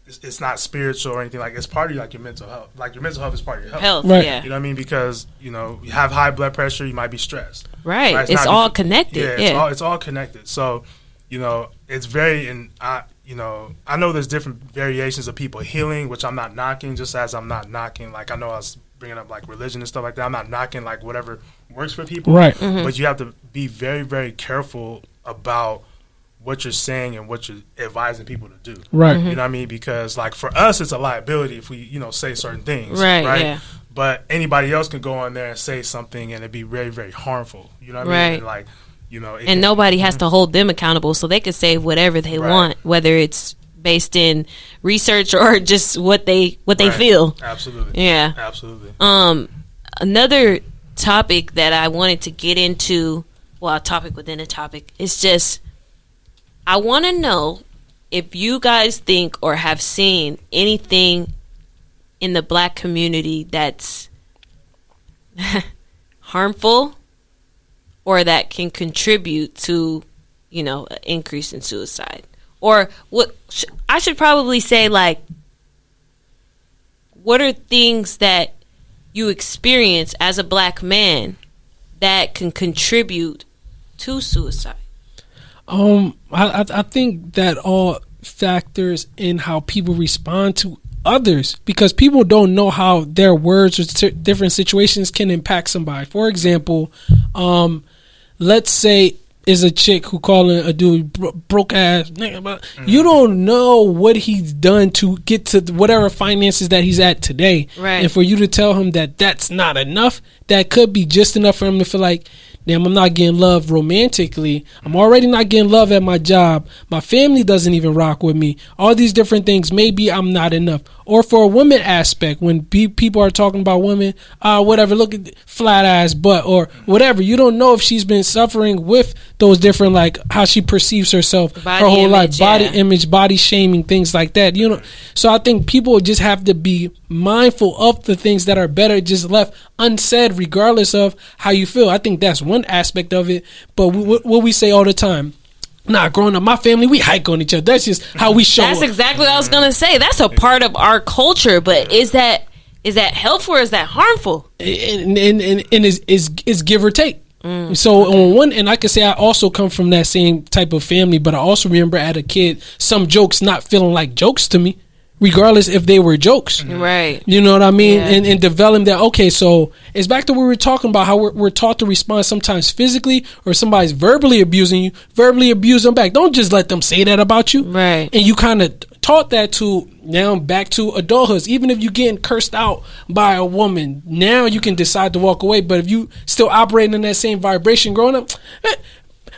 Speaker 3: it's not spiritual or anything. Like, it's part of like your mental health. Like, your mental health is part of your health.
Speaker 2: Right.
Speaker 1: Yeah.
Speaker 3: You know what I mean? Because, you know, you have high blood pressure, you might be stressed.
Speaker 1: Right. It's all connected.
Speaker 3: It's all connected. So, you know, it's very, and I know there's different variations of people healing, which I'm not knocking, just as I'm not knocking, like, I know I was bringing up like religion and stuff like that. I'm not knocking like whatever works for people.
Speaker 2: Right.
Speaker 3: But you have to be very, very careful about what you're saying and what you're advising people to do.
Speaker 2: Right.
Speaker 3: You know what I mean? Because, like, for us, it's a liability if we, you know, say certain things.
Speaker 1: Right.
Speaker 3: Yeah. But anybody else can go on there and say something and it'd be very, very harmful. You know what I mean? And, like, you know,
Speaker 1: and nobody has to hold them accountable, so they can say whatever they want, whether it's based in research or just what they feel.
Speaker 3: Absolutely.
Speaker 1: Yeah.
Speaker 3: Absolutely.
Speaker 1: Another topic that I wanted to get into, well, a topic within a topic, is just, I want to know if you guys think or have seen anything in the Black community that's harmful or that can contribute to, you know, an increase in suicide. Or what I should probably say, like, what are things that you experience as a Black man that can contribute to suicide?
Speaker 2: I think that all factors in how people respond to others, because people don't know how their words or different situations can impact somebody. For example, let's say is a chick who calling a dude broke ass nigga, but you don't know what he's done to get to whatever finances that he's at today.
Speaker 1: Right.
Speaker 2: And for you to tell him that that's not enough, that could be just enough for him to feel like, damn, I'm not getting love romantically. I'm already not getting love at my job. My family doesn't even rock with me. All these different things. Maybe I'm not enough. Or for a woman aspect, when people are talking about women, whatever, look at flat ass butt or whatever. You don't know if she's been suffering with those different, like how she perceives herself
Speaker 1: body
Speaker 2: her whole
Speaker 1: image,
Speaker 2: life, body image, body shaming, things like that. You know, so I think people just have to be mindful of the things that are better just left unsaid, regardless of how you feel. I think that's one aspect of it. But what we say all the time. Nah, growing up, my family, we hike on each other. That's just how we show
Speaker 1: That's
Speaker 2: up.
Speaker 1: exactly what I was gonna say. That's a part of our culture, but is that helpful or is that harmful?
Speaker 2: And is give or take. So on one end, I can say I also come from that same type of family, but I also remember as a kid, some jokes not feeling like jokes to me, regardless if they were jokes.
Speaker 1: Right.
Speaker 2: You know what I mean?
Speaker 1: Yeah.
Speaker 2: And developing that, okay, so it's back to what we were talking about, how we're taught to respond sometimes physically, or somebody's verbally abusing you, verbally abuse them back. Don't just let them say that about you.
Speaker 1: Right.
Speaker 2: And you kind of taught that to now back to adulthood. Even if you're getting cursed out by a woman, now you can decide to walk away. But if you still operating in that same vibration growing up,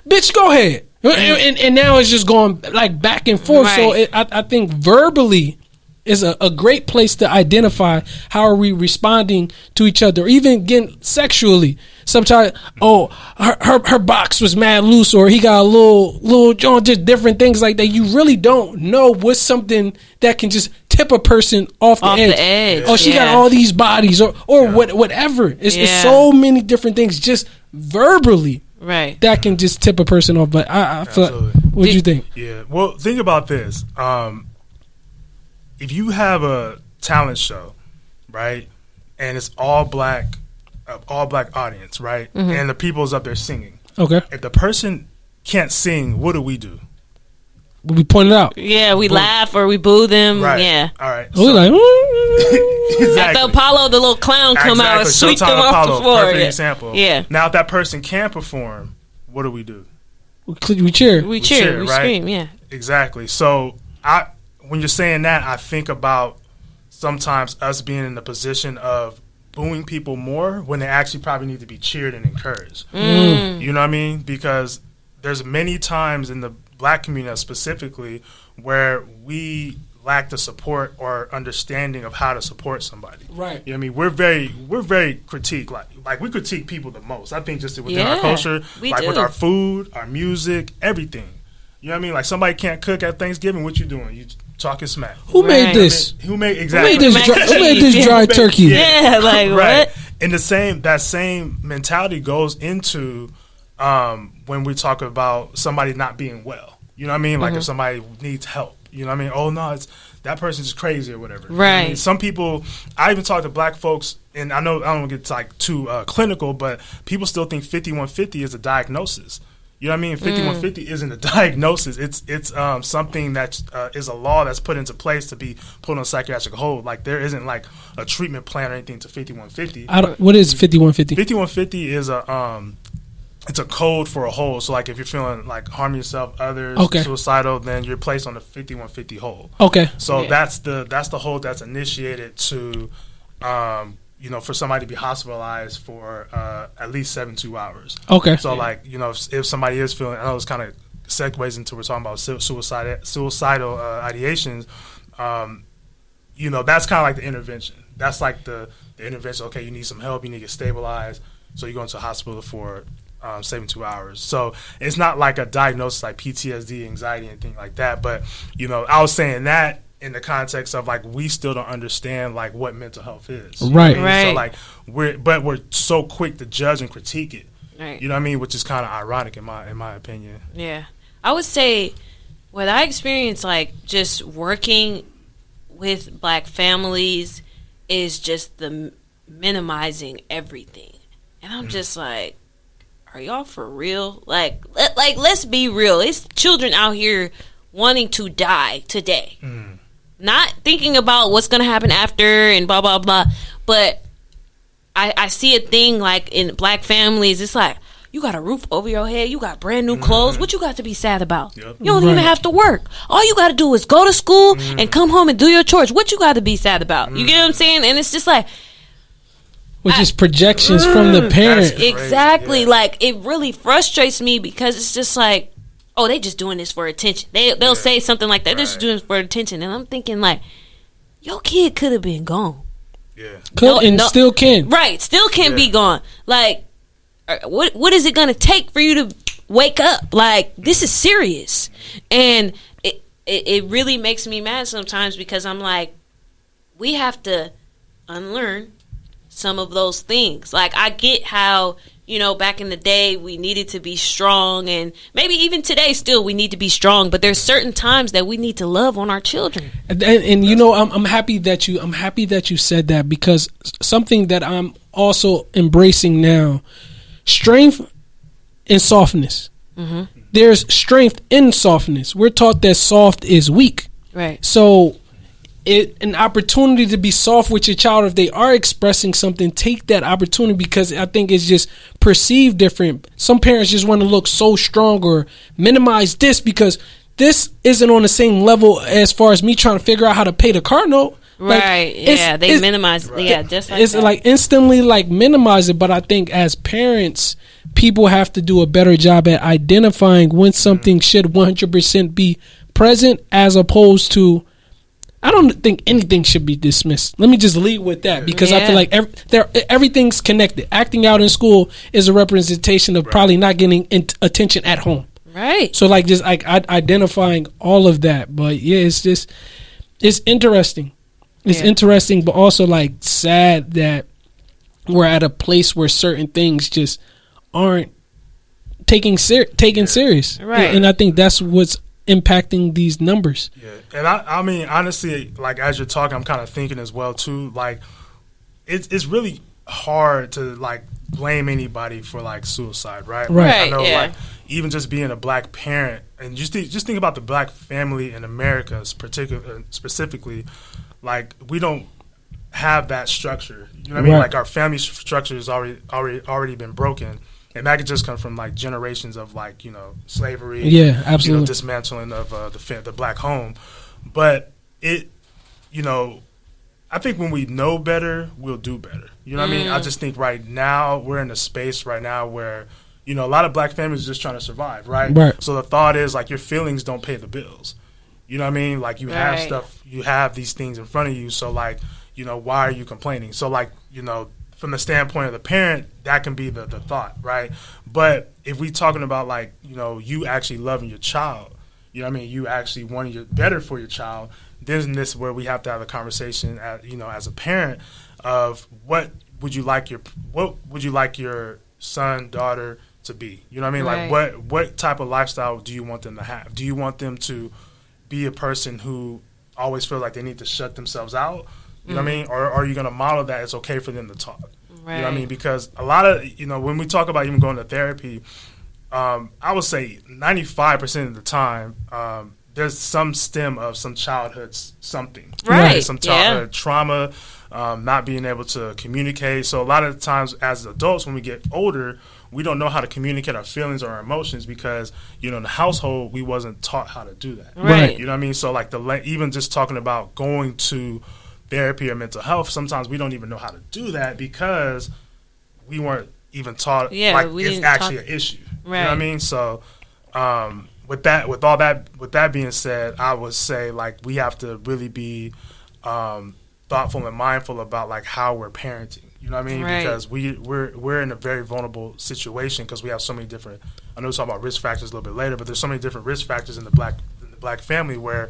Speaker 2: bitch, go ahead. And now it's just going like back and forth.
Speaker 1: Right.
Speaker 2: So I think verbally is a great place to identify how are we responding to each other, or even getting sexually. Sometimes, her box was mad loose, or he got a little joint, just different things like that. You really don't know what's something that can just tip a person off the edge. Oh, she got all these bodies, or whatever. It's so many different things just verbally.
Speaker 1: Right.
Speaker 2: That can just tip a person off. But I feel like, what do you think?
Speaker 3: Yeah. Well, think about this. If you have a talent show, right, and it's all black audience, right, and the people's up there singing. Okay. If the person can't sing, what do?
Speaker 2: We point it out.
Speaker 1: Yeah, we laugh or we boo them.
Speaker 3: Right.
Speaker 1: Yeah.
Speaker 3: All right.
Speaker 2: So, we like,
Speaker 1: exactly. After Apollo, the little clown come out and sweep them off the floor.
Speaker 3: Perfect example.
Speaker 1: Yeah.
Speaker 3: Now, if that person can perform, what do? We
Speaker 2: cheer.
Speaker 1: We cheer. We
Speaker 3: right?
Speaker 1: scream. Yeah.
Speaker 3: Exactly. So when you're saying that, I think about sometimes us being in the position of booing people more when they actually probably need to be cheered and encouraged. You know what I mean? Because there's many times in the black community specifically where we lack the support or understanding of how to support somebody.
Speaker 2: Right.
Speaker 3: You know what I mean? We're very critique. Like we critique people the most. I think just within our culture, like with our food, our music, everything. You know what I mean? Like somebody can't cook at Thanksgiving. What you doing? You talking smack.
Speaker 2: Who made this?
Speaker 3: Who made this
Speaker 2: dry turkey?
Speaker 1: Yeah, like what?
Speaker 3: And that same mentality goes into when we talk about somebody not being well. You know what I mean? Like if somebody needs help. You know what I mean? Oh no, it's that person's just crazy or whatever.
Speaker 1: Right.
Speaker 3: You know what I mean? Some people, I even talk to black folks, and I know I don't get like too clinical, but people still think 5150 is a diagnosis. You know what I mean? 5150 isn't a diagnosis. It's something that is a law that's put into place to be put on psychiatric hold. Like there isn't like a treatment plan or anything to 5150.
Speaker 2: What is 5150?
Speaker 3: 5150 is it's a code for a hold. So like if you're feeling like harming yourself, others, suicidal, then you're placed on the 5150 hold. Okay. So that's the hold that's initiated to for somebody to be hospitalized for at least 72 hours. Okay. So, like, if somebody is feeling, I know it's kind of segues into we're talking about suicidal ideations, that's kind of like the intervention. That's like the intervention. Okay, you need some help. You need to get stabilized. So you go into a hospital for 72 hours. So it's not like a diagnosis like PTSD, anxiety, anything like that. But, I was saying that in the context of like we still don't understand like what mental health is.
Speaker 2: Right.
Speaker 3: So like we're so quick to judge and critique it. Right. You know what I mean? Which is kind of ironic in my opinion.
Speaker 1: Yeah. I would say what I experienced like just working with black families is just the minimizing everything. And I'm just like, are y'all for real? Like let's be real. It's children out here wanting to die today. Not thinking about what's going to happen after and blah, blah, blah. But I see a thing like in black families. It's like, You got a roof over your head. You got brand new clothes. What you got to be sad about?
Speaker 3: Yep.
Speaker 1: You don't even have to work. All you got to do is go to school and come home and do your chores. What you got to be sad about? You get what I'm saying? And it's just like,
Speaker 2: which is projections from the parent.
Speaker 1: Exactly. Like, it really frustrates me because it's just like, oh, they just doing this for attention. They'll say something like that. They're just doing this for attention. And I'm thinking, like, your kid could have been gone.
Speaker 2: Yeah. Still can.
Speaker 1: Right. Still can be gone. Like, what is it going to take for you to wake up? Like, this is serious. And it really makes me mad sometimes because I'm like, we have to unlearn some of those things. Like, I get how, back in the day we needed to be strong, and maybe even today still we need to be strong, but there's certain times that we need to love on our children. And
Speaker 2: I'm happy that you said that, because something that I'm also embracing now, strength and softness. Mm-hmm. There's strength in softness. We're taught that soft is weak.
Speaker 1: Right.
Speaker 2: So an opportunity to be soft with your child, if they are expressing something, take that opportunity, because I think it's just perceived different. Some parents just want to look so strong or minimize this because this isn't on the same level as far as me trying to figure out how to pay the car note.
Speaker 1: Right. They minimize. Right. Yeah, just like
Speaker 2: it's
Speaker 1: that.
Speaker 2: Like instantly like minimize it. But I think as parents, people have to do a better job at identifying when something should 100% be present, as opposed to, I don't think anything should be dismissed. Let me just lead with that, because I feel like everything's connected. Acting out in school is a representation of probably not getting attention at home.
Speaker 1: Right.
Speaker 2: So like just like identifying all of that. But yeah, it's interesting. It's interesting, but also like sad that we're at a place where certain things just aren't taken serious.
Speaker 1: Right.
Speaker 2: And I think that's what's impacting these numbers.
Speaker 3: Yeah. And I mean, honestly, like, as you're talking, I'm kind of thinking as well too, like, it's really hard to like blame anybody for like suicide, right?
Speaker 2: Right.
Speaker 3: I know, like, even just being a black parent, and just think about the black family in America, specifically, like, we don't have that structure. You know what I mean? Like, our family structure has already been broken. And that could just come from like generations of like, slavery.
Speaker 2: Yeah, absolutely.
Speaker 3: Dismantling of the black home. But I think when we know better, we'll do better. You know what I mean? I just think right now we're in a space right now where, a lot of black families are just trying to survive, right? So the thought is like, your feelings don't pay the bills. You know what I mean? Like, you have stuff, you have these things in front of you. So like, why are you complaining? So like, from the standpoint of the parent, that can be the thought, right? But if we talking about like, you actually loving your child, you know what I mean? You actually wanting better for your child, then this is where we have to have a conversation as a parent of what would you like your son, daughter to be? You know what I mean? Like, what type of lifestyle do you want them to have? Do you want them to be a person who always feel like they need to shut themselves out? You know what I mean? Or are you going to model that it's okay for them to talk? Right. You know what I mean? Because a lot of, when we talk about even going to therapy, I would say 95% of the time, there's some stem of some childhood something.
Speaker 1: Right.
Speaker 3: Some childhood trauma, not being able to communicate. So a lot of the times as adults, when we get older, we don't know how to communicate our feelings or our emotions because, in the household, we wasn't taught how to do that.
Speaker 1: Right.
Speaker 3: You know what I mean? So like even just talking about going to therapy or mental health, sometimes we don't even know how to do that because we weren't even taught it's actually an issue. Right. You know what I mean? So with that being said, I would say like we have to really be thoughtful and mindful about like how we're parenting. You know what I mean? Right. Because we're in a very vulnerable situation because we have so many different. I know we'll talk about risk factors a little bit later, but there's so many different risk factors in the black family where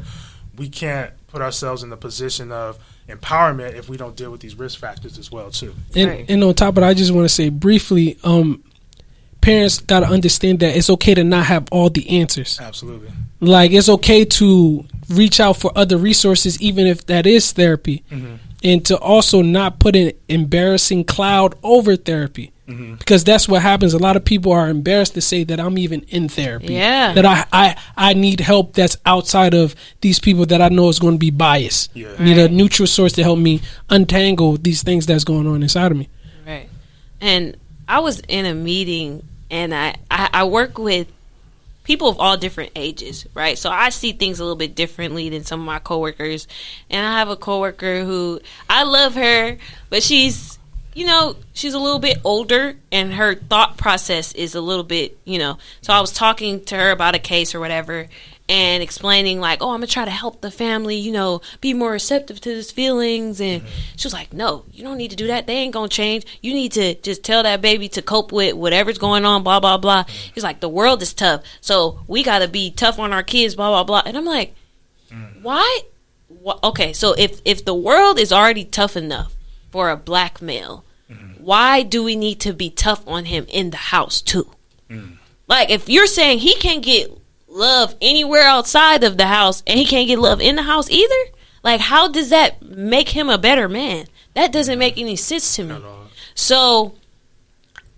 Speaker 3: we can't put ourselves in the position of empowerment if we don't deal with these risk factors as well too.
Speaker 2: And on top of that, I just want to say briefly, parents got to understand that it's okay to not have all the answers.
Speaker 3: Absolutely.
Speaker 2: Like, it's okay to reach out for other resources, even if that is therapy. Mm-hmm. And to also not put an embarrassing cloud over therapy. Mm-hmm. Because that's what happens. A lot of people are embarrassed to say that I'm even in therapy.
Speaker 1: Yeah.
Speaker 2: That I need help that's outside of these people that I know is going to be biased.
Speaker 3: Yeah.
Speaker 2: I need a neutral source to help me untangle these things that's going on inside of me.
Speaker 1: Right. And I was in a meeting and I work with people of all different ages, right? So I see things a little bit differently than some of my coworkers. And I have a coworker who, I love her, but she's a little bit older, and her thought process is a little bit, So I was talking to her about a case or whatever, and explaining like, oh, I'm gonna try to help the family, be more receptive to his feelings. And she was like, no, you don't need to do that. They ain't gonna change. You need to just tell that baby to cope with whatever's going on, blah, blah, blah. He's like, the world is tough, so we gotta be tough on our kids, blah, blah, blah. And I'm like, why? Okay, so if the world is already tough enough for a black male, why do we need to be tough on him in the house too? Like, if you're saying he can't get love anywhere outside of the house and he can't get love in the house either, like, how does that make him a better man? That doesn't make any sense to me. So,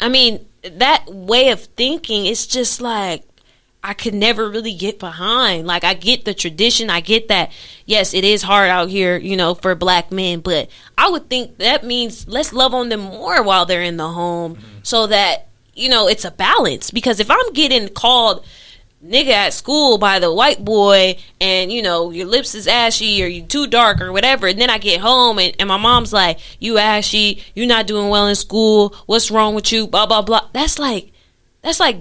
Speaker 1: I mean, that way of thinking, it's just like, I could never really get behind. Like, I get the tradition, I get that, yes, it is hard out here, for black men, but I would think that means let's love on them more while they're in the home, so that, it's a balance. Because if I'm getting called nigga at school by the white boy, and your lips is ashy, or you too dark, or whatever, and then I get home and my mom's like, you ashy, you not doing well in school, what's wrong with you, blah blah blah, that's like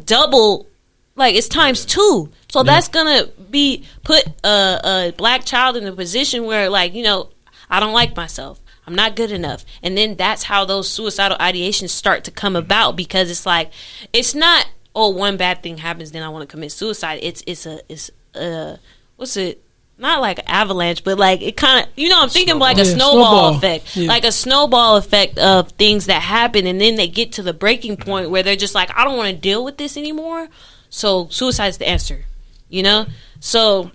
Speaker 1: double, like it's times two. So that's gonna be put a black child in a position where, like, I don't like myself, I'm not good enough. And then that's how those suicidal ideations start to come about, because it's like, it's not, oh, one bad thing happens, then I want to commit suicide. It's what's it? Not like an avalanche, but like it kind of, I'm thinking like a snowball effect, like a snowball effect of things that happen, and then they get to the breaking point where they're just like, I don't want to deal with this anymore, so suicide is the answer, So,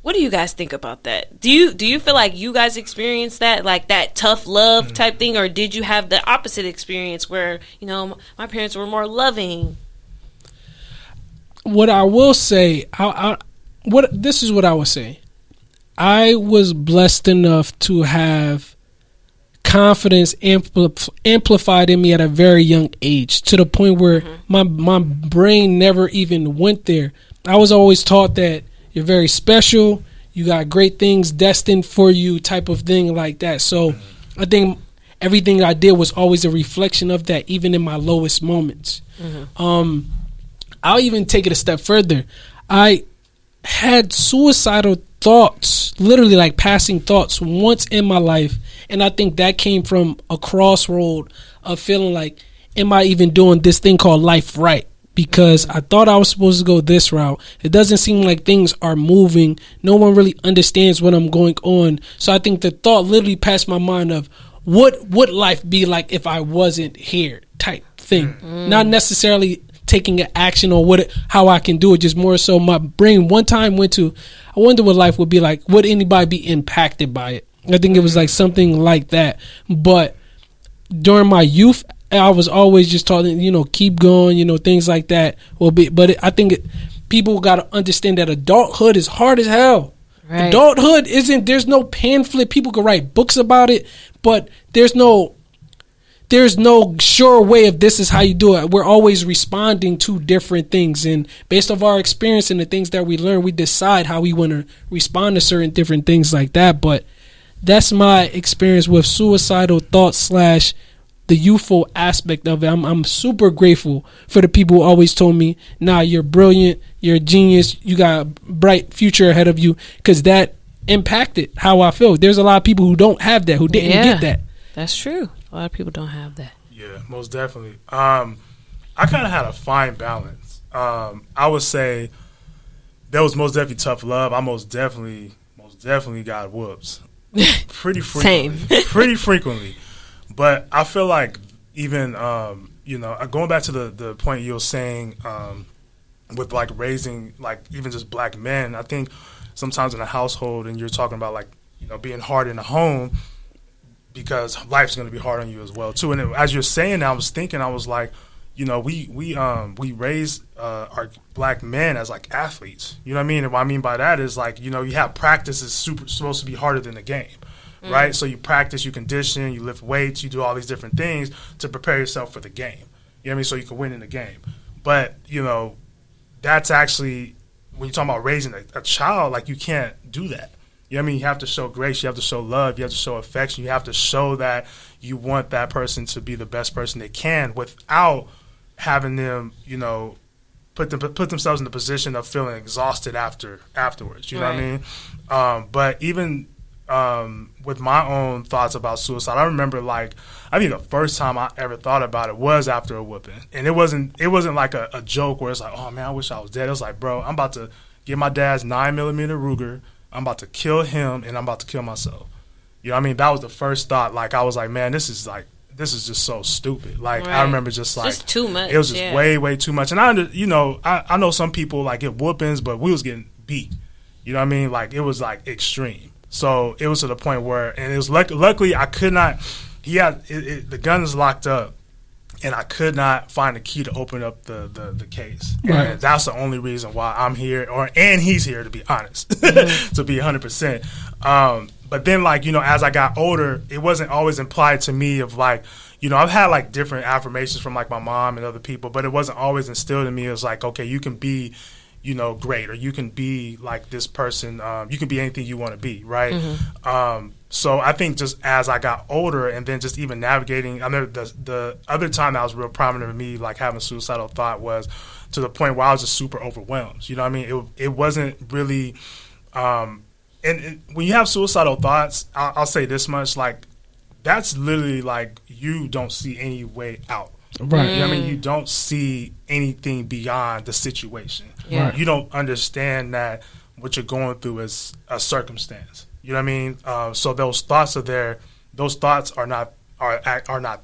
Speaker 1: what do you guys think about that? Do you feel like you guys experienced that, like that tough love type thing, or did you have the opposite experience where, my parents were more loving?
Speaker 2: What I will say, this is what I would say. I was blessed enough to have confidence amplified in me at a very young age, to the point where my brain never even went there. I was always taught that you're very special, you got great things destined for you, type of thing like that. So I think everything I did was always a reflection of that, even in my lowest moments. I'll even take it a step further. I had suicidal thoughts, literally like passing thoughts, once in my life, and I think that came from a crossroad of feeling like, am I even doing this thing called life right? Because I thought I was supposed to go this route. It doesn't seem like things are moving. No one really understands what I'm going on. So I think the thought literally passed my mind of, what would life be like if I wasn't here, type thing. Not necessarily taking an action on how I can do it, just more so my brain one time went to, I wonder what life would be like. Would anybody be impacted by it? I think it was like something like that. But during my youth, I was always just taught, keep going, things like that. But I think people got to understand that adulthood is hard as hell. Right. Adulthood there's no pamphlet. People can write books about it, but there's no sure way of this is how you do it. We're always responding to different things, and based off our experience and the things that we learn, we decide how we want to respond to certain different things like that. But that's my experience with suicidal thoughts / the youthful aspect of it. I'm super grateful for the people who always told me, nah, you're brilliant, you're a genius, you got a bright future ahead of you, because that impacted how I feel. There's a lot of people who don't have that, who didn't get that.
Speaker 1: That's true. A lot of people don't have that.
Speaker 3: Yeah, most definitely. I kind of had a fine balance. I would say there was most definitely tough love. I most definitely got whoops pretty frequently. Pretty frequently. But I feel like even, going back to the point you were saying with, like, raising, like, even just black men, I think sometimes in a household, and you're talking about, like, being hard in the home, because life's going to be hard on you as well, too. And as you're saying that, I was thinking, I was like, we raise our black men as, like, athletes. You know what I mean? And what I mean by that is, like, you have practice is supposed to be harder than the game. Right? So you practice, you condition, you lift weights, you do all these different things to prepare yourself for the game. You know what I mean? So you can win in the game. But, that's actually, when you're talking about raising a child, like, you can't do that. You know what I mean? You have to show grace. You have to show love. You have to show affection. You have to show that you want that person to be the best person they can without having them, put themselves in the position of feeling exhausted afterwards. You know what I mean? But even with my own thoughts about suicide, I remember, like, I think the first time I ever thought about it was after a whooping, and it wasn't like a joke where it's like, oh man, I wish I was dead. It was like, bro, I'm about to get my dad's 9mm Ruger. I'm about to kill him, and I'm about to kill myself. You know what I mean? That was the first thought. Like, I was like, man, this is just so stupid. Like, I remember just like,
Speaker 1: just too much.
Speaker 3: It was just way, way too much. And I know some people like get whoopings, but we was getting beat. You know what I mean? Like, it was like extreme. So it was to the point where, and it was luckily I could not. He had the gun is locked up, and I could not find a key to open up the case. Right. And that's the only reason why I'm here, and he's here, to be honest, to be 100%. But then, like, as I got older, it wasn't always implied to me of, like, I've had, like, different affirmations from, like, my mom and other people, but it wasn't always instilled in me. It was like, okay, you can be, great, or you can be, like, this person. You can be anything you want to be, right? Mm-hmm. So I think just as I got older, and then just even navigating, I know the other time that was real prominent in me, like, having suicidal thought, was to the point where I was just super overwhelmed. You know what I mean? It wasn't really and when you have suicidal thoughts, I'll say this much, like, that's literally like you don't see any way out. Right. You know what I mean? You don't see anything beyond the situation. Yeah. You don't understand that what you're going through is a circumstance. You know what I mean? So those thoughts are there. Those thoughts are not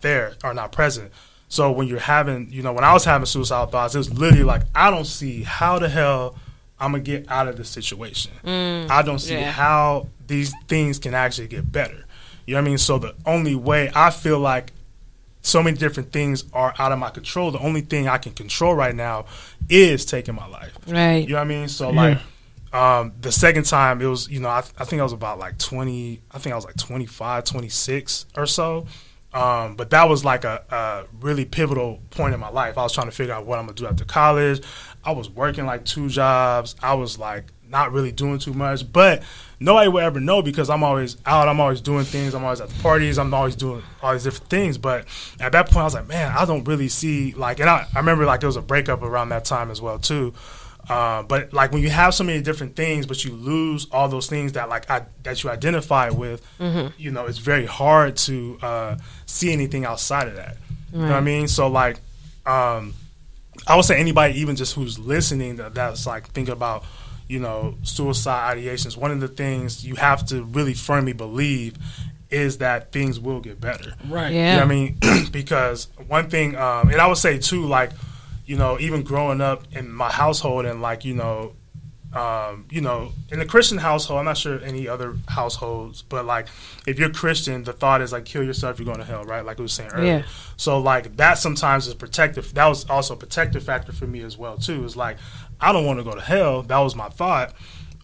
Speaker 3: there, are not present. So when you're having, when I was having suicidal thoughts, it was literally like, I don't see how the hell I'm going to get out of this situation. I don't see how these things can actually get better. You know what I mean? So the only way, I feel like so many different things are out of my control. The only thing I can control right now is taking my life. Right. You know what I mean? So, like, the second time, it was, I think I was about like 20, I think I was like 25, 26 or so. But that was like a really pivotal point in my life. I was trying to figure out what I'm going to do after college. I was working like 2 jobs. I was like not really doing too much, but nobody would ever know because I'm always out. I'm always doing things. I'm always at the parties. I'm always doing all these different things. But at that point, I was like, man, I don't really see, like, and I remember, like, there was a breakup around that time as well too. But, like, when you have so many different things, but you lose all those things that, like, that you identify with, it's very hard to see anything outside of that. You know what I mean? So, like, I would say anybody, even just who's listening, that's like thinking about, suicide ideations, one of the things you have to really firmly believe is that things will get better. Right. Yeah. You know what I mean? Because one thing, and I would say too, like, even growing up in my household and, like, in a Christian household, I'm not sure any other households, but, like, if you're Christian, the thought is, like, kill yourself, you're going to hell, right? Like we were saying earlier. Yeah. So, like, that sometimes is protective. That was also a protective factor for me as well, too. It's like, I don't want to go to hell. That was my thought.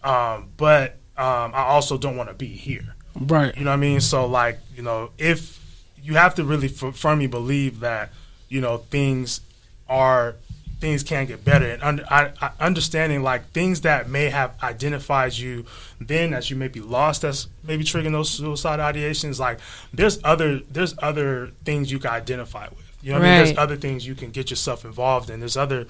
Speaker 3: But I also don't want to be here. Right. You know what I mean? So, like, if you have to really firmly believe that, things can get better, and understanding, like, things that may have identified you then as you may be lost, that's maybe triggering those suicide ideations. Like, there's other things you can identify with. You know what I mean? There's other things you can get yourself involved in. There's other,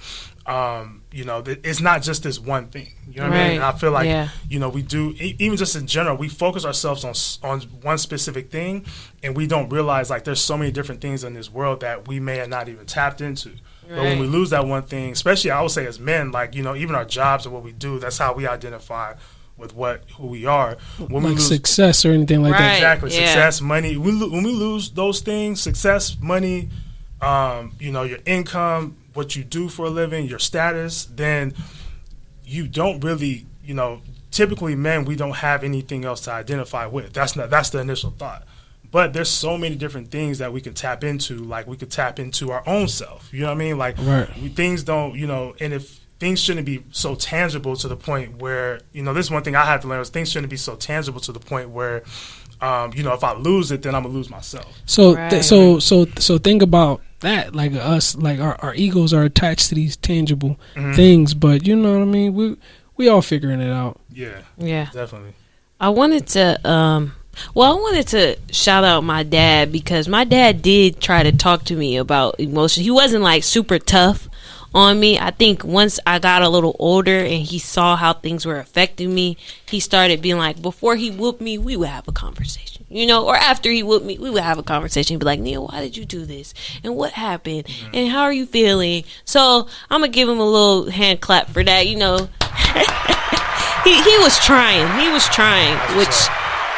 Speaker 3: it's not just this one thing. You know what I mean? And I feel like, we do, even just in general, we focus ourselves on one specific thing, and we don't realize, like, there's so many different things in this world that we may have not even tapped into. Right. But when we lose that one thing, especially I would say as men, like, even our jobs and what we do, that's how we identify with who we are. When
Speaker 2: like we lose success or anything like that.
Speaker 3: Exactly. Yeah. Success, money. When we lose those things, success, money, your income, what you do for a living, your status, then you don't really, typically men, we don't have anything else to identify with. That's the initial thought. But there's so many different things that we can tap into. Like, we could tap into our own self. You know what I mean? Like, things don't, and if things shouldn't be so tangible to the point where, this is one thing I had to learn, is things shouldn't be so tangible to the point where, if I lose it, then I'm gonna lose myself.
Speaker 2: So, so think about that. Like us, like our egos are attached to these tangible things. But you know what I mean? We all figuring it out.
Speaker 3: Yeah.
Speaker 1: Yeah.
Speaker 3: Definitely.
Speaker 1: I wanted to shout out my dad, because my dad did try to talk to me about emotion. He wasn't like super tough on me. I think once I got a little older and he saw how things were affecting me, he started being like, before he whooped me, we would have a conversation, you know, or after he whooped me, we would have a conversation. He'd be like, Neil, why did you do this? And what happened? And how are you feeling? So I'm going to give him a little hand clap for that, you know. He was trying, which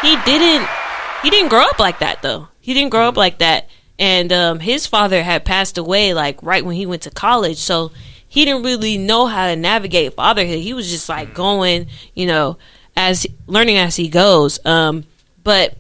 Speaker 1: he didn't grow up like that, though. He didn't grow up like that. And his father had passed away like right when he went to college, so he didn't really know how to navigate fatherhood. He was just like going, you know, learning as he goes. But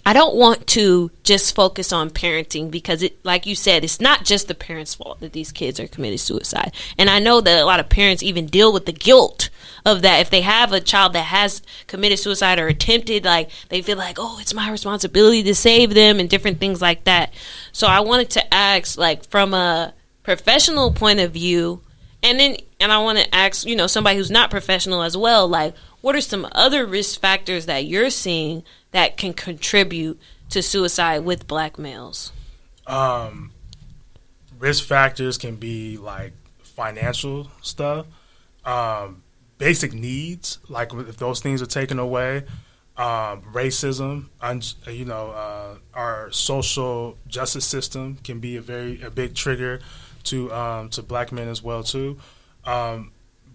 Speaker 1: I don't want to just focus on parenting, because it, like you said, it's not just the parents' fault that these kids are committing suicide. And I know that a lot of parents even deal with the guilt of that. If they have a child that has committed suicide or attempted, like they feel like, oh, it's my responsibility to save them and different things like that. So I wanted to ask, like, from a professional point of view, and I want to ask, you know, somebody who's not professional as well, like, what are some other risk factors that you're seeing that can contribute to suicide with Black males?
Speaker 3: Risk factors can be like financial stuff, basic needs, like if those things are taken away, racism, our social justice system can be a big trigger to Black men as well too.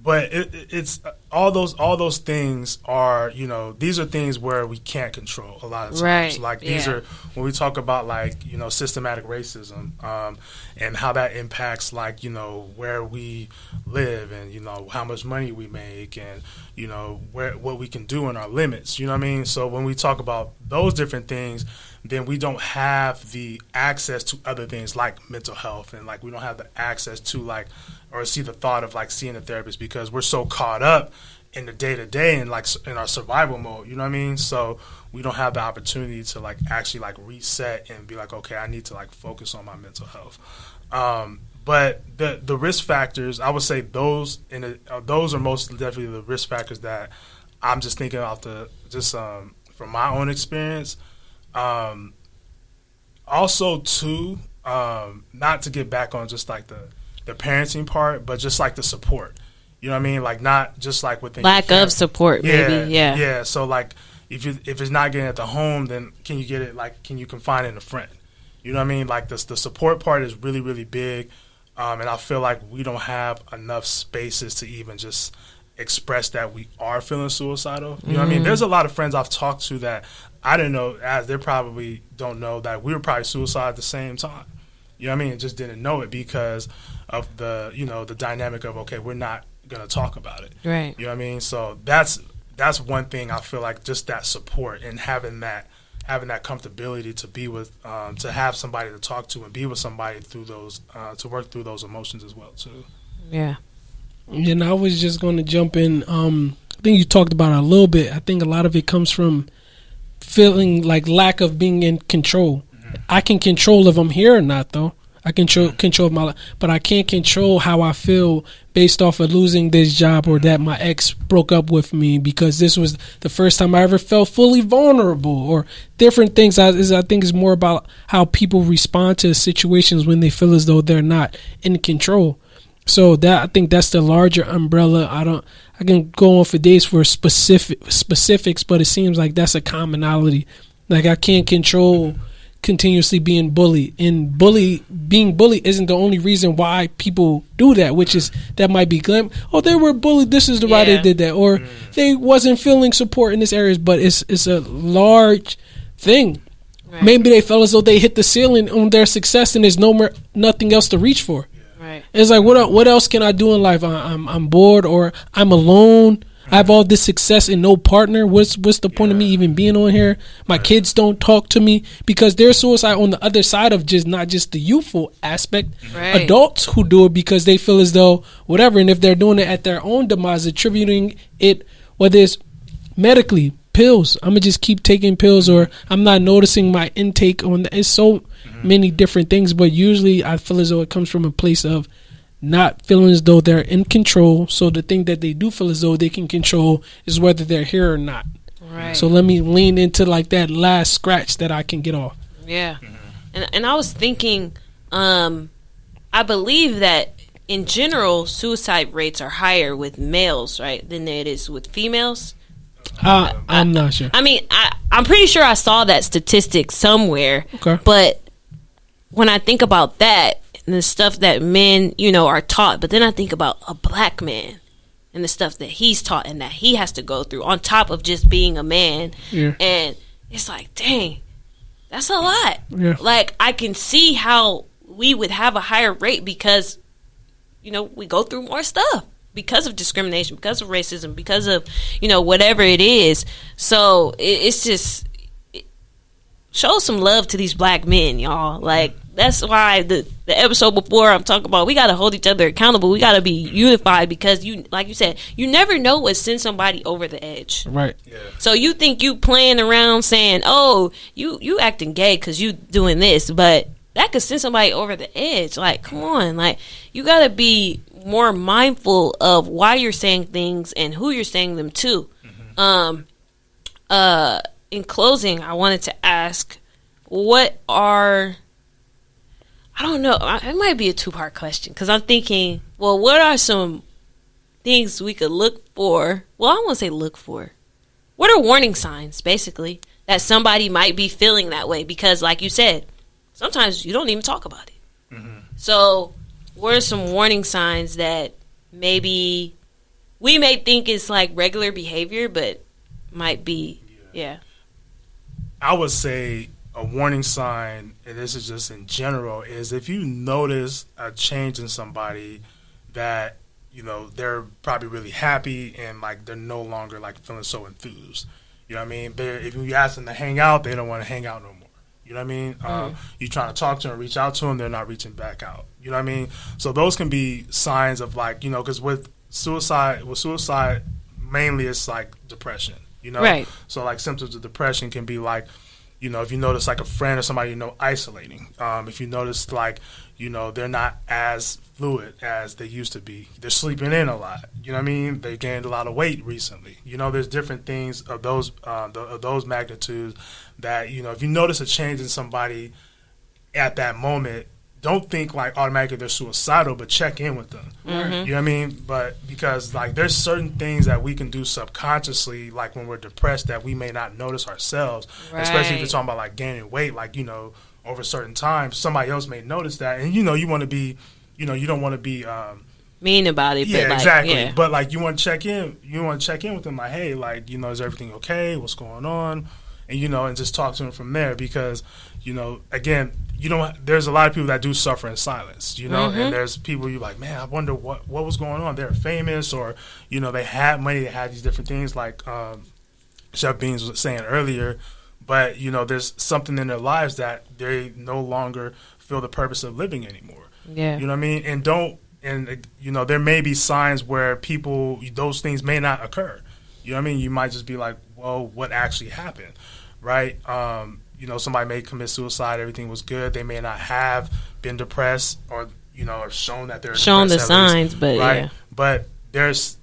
Speaker 3: But it's all those things are, you know, these are things where we can't control a lot of times.
Speaker 1: Right.
Speaker 3: Like these are when we talk about, like, you know, systematic racism, and how that impacts, like, you know, where we live and, you know, how much money we make and, you know, what we can do in our limits. You know what I mean? So when we talk about those different things, then we don't have the access to other things like mental health, and like we don't have the access to, like, or see the thought of like seeing a therapist, because we're so caught up in the day-to-day and like in our survival mode, you know what I mean? So we don't have the opportunity to like actually like reset and be like, okay, I need to like focus on my mental health. But the risk factors, I would say those are most definitely the risk factors that I'm just thinking about from my own experience. Also too, not to get back on just like the parenting part, but just like the support. You know what I mean? Like not just like within
Speaker 1: lack of support, maybe.
Speaker 3: Yeah. So like if it's not getting at the home, then can you get it? Like, can you confide in a friend? You know what I mean? Like the support part is really, really big, and I feel like we don't have enough spaces to even just express that we are feeling suicidal. You know what I mean? There's a lot of friends I've talked to that I didn't know, as they probably don't know, that we were probably suicidal at the same time. You know what I mean? And just didn't know it because of the, you know, the dynamic of, okay, we're not going to talk about it.
Speaker 1: Right.
Speaker 3: You know what I mean? So that's one thing I feel like, just that support and having that comfortability to be with, to have somebody to talk to and be with somebody through those, to work through those emotions as well too.
Speaker 1: Yeah.
Speaker 2: And I was just going to jump in. I think you talked about it a little bit. I think a lot of it comes from feeling like lack of being in control. I can control if I'm here or not, though. I can control my life, but I can't control how I feel based off of losing this job or that my ex broke up with me, because this was the first time I ever felt fully vulnerable, or different things. I think it's more about how people respond to situations when they feel as though they're not in control. So that, I think that's the larger umbrella. I can go on for days for specifics, but it seems like that's a commonality. Like I can't control continuously being bullied, and being bullied isn't the only reason why people do that, which is that might be oh, they were bullied, this is the why they did that, or they wasn't feeling support in this area, but it's a large thing. Right. Maybe they felt as though they hit the ceiling on their success and there's nothing else to reach for.
Speaker 1: Right.
Speaker 2: It's like, what else can I do in life? I'm bored, or I'm alone. I have all this success and no partner. What's the point of me even being on here? My kids don't talk to me, because there's suicide on the other side of not just the youthful aspect.
Speaker 1: Right.
Speaker 2: Adults who do it because they feel as though whatever, and if they're doing it at their own demise, attributing it, whether it's medically, pills. I'm gonna just keep taking pills, or I'm not noticing my intake on that. It's so many different things, but usually I feel as though it comes from a place of not feeling as though they're in control. So the thing that they do feel as though they can control is whether they're here or not. Right. So let me lean into like that last scratch that I can get off.
Speaker 1: Yeah. And I was thinking, I believe that in general, suicide rates are higher with males, right, than it is with females.
Speaker 2: I'm not sure.
Speaker 1: I mean, I'm pretty sure I saw that statistic somewhere.
Speaker 2: Okay.
Speaker 1: But when I think about that and the stuff that men, are taught, but then I think about a black man and the stuff that he's taught and that he has to go through on top of just being a man.
Speaker 2: Yeah.
Speaker 1: And it's like, dang, that's a lot.
Speaker 2: Yeah.
Speaker 1: Like, I can see how we would have a higher rate because, we go through more stuff because of discrimination, because of racism, because of, whatever it is. So it's just, show some love to these black men, y'all. Like, that's why the episode before I'm talking about, we got to hold each other accountable. We got to be unified because, like you said, you never know what sends somebody over the edge.
Speaker 2: Right.
Speaker 3: Yeah.
Speaker 1: So you think you playing around saying, oh, you acting gay because you doing this, but that could send somebody over the edge. Like, come on. Like, you got to be more mindful of why you're saying things and who you're saying them to. In closing, I wanted to ask, I don't know, it might be a two-part question, because I'm thinking, well, what are some things we could look for? Well, I won't say look for. What are warning signs, basically, that somebody might be feeling that way? Because, like you said, sometimes you don't even talk about it. So, what are some warning signs that maybe we may think is like regular behavior, but might be, yeah.
Speaker 3: I would say a warning sign, and this is just in general, is if you notice a change in somebody that, they're probably really happy and like they're no longer like feeling so enthused. You know what I mean? If you ask them to hang out, they don't want to hang out no more. You know what I mean? You trying to talk to them, reach out to them, they're not reaching back out. You know what I mean? So those can be signs of like, because with suicide, mainly it's like depression.
Speaker 1: Right.
Speaker 3: So like symptoms of depression can be like, if you notice like a friend or somebody isolating. If you notice like, they're not as fluid as they used to be. They're sleeping in a lot. You know what I mean? They gained a lot of weight recently. There's different things of those magnitudes that, if you notice a change in somebody at that moment, don't think like automatically they're suicidal, but check in with them. You know what I mean? But because like there's certain things that we can do subconsciously, like when we're depressed, that we may not notice ourselves, especially if you're talking about like gaining weight, like, over certain times, somebody else may notice that. And, you want to be, you don't want to be
Speaker 1: mean about it.
Speaker 3: Yeah,
Speaker 1: but like,
Speaker 3: exactly.
Speaker 1: Yeah.
Speaker 3: But like you want to check in. You want to check in with them like, hey, like, is everything okay? What's going on? And, and just talk to them from there because, again, there's a lot of people that do suffer in silence, and there's people you're like, man, I wonder what was going on. They're famous or, they had money, they had these different things like Chef Beans was saying earlier. But, there's something in their lives that they no longer feel the purpose of living anymore.
Speaker 1: Yeah.
Speaker 3: You know what I mean? And there may be signs where those things may not occur. You know what I mean? You might just be like, well, what actually happened, right? Somebody may commit suicide, everything was good. They may not have been depressed or, or shown that they're
Speaker 1: shown
Speaker 3: depressed
Speaker 1: the signs, but
Speaker 3: right?
Speaker 1: Yeah.
Speaker 3: But there's,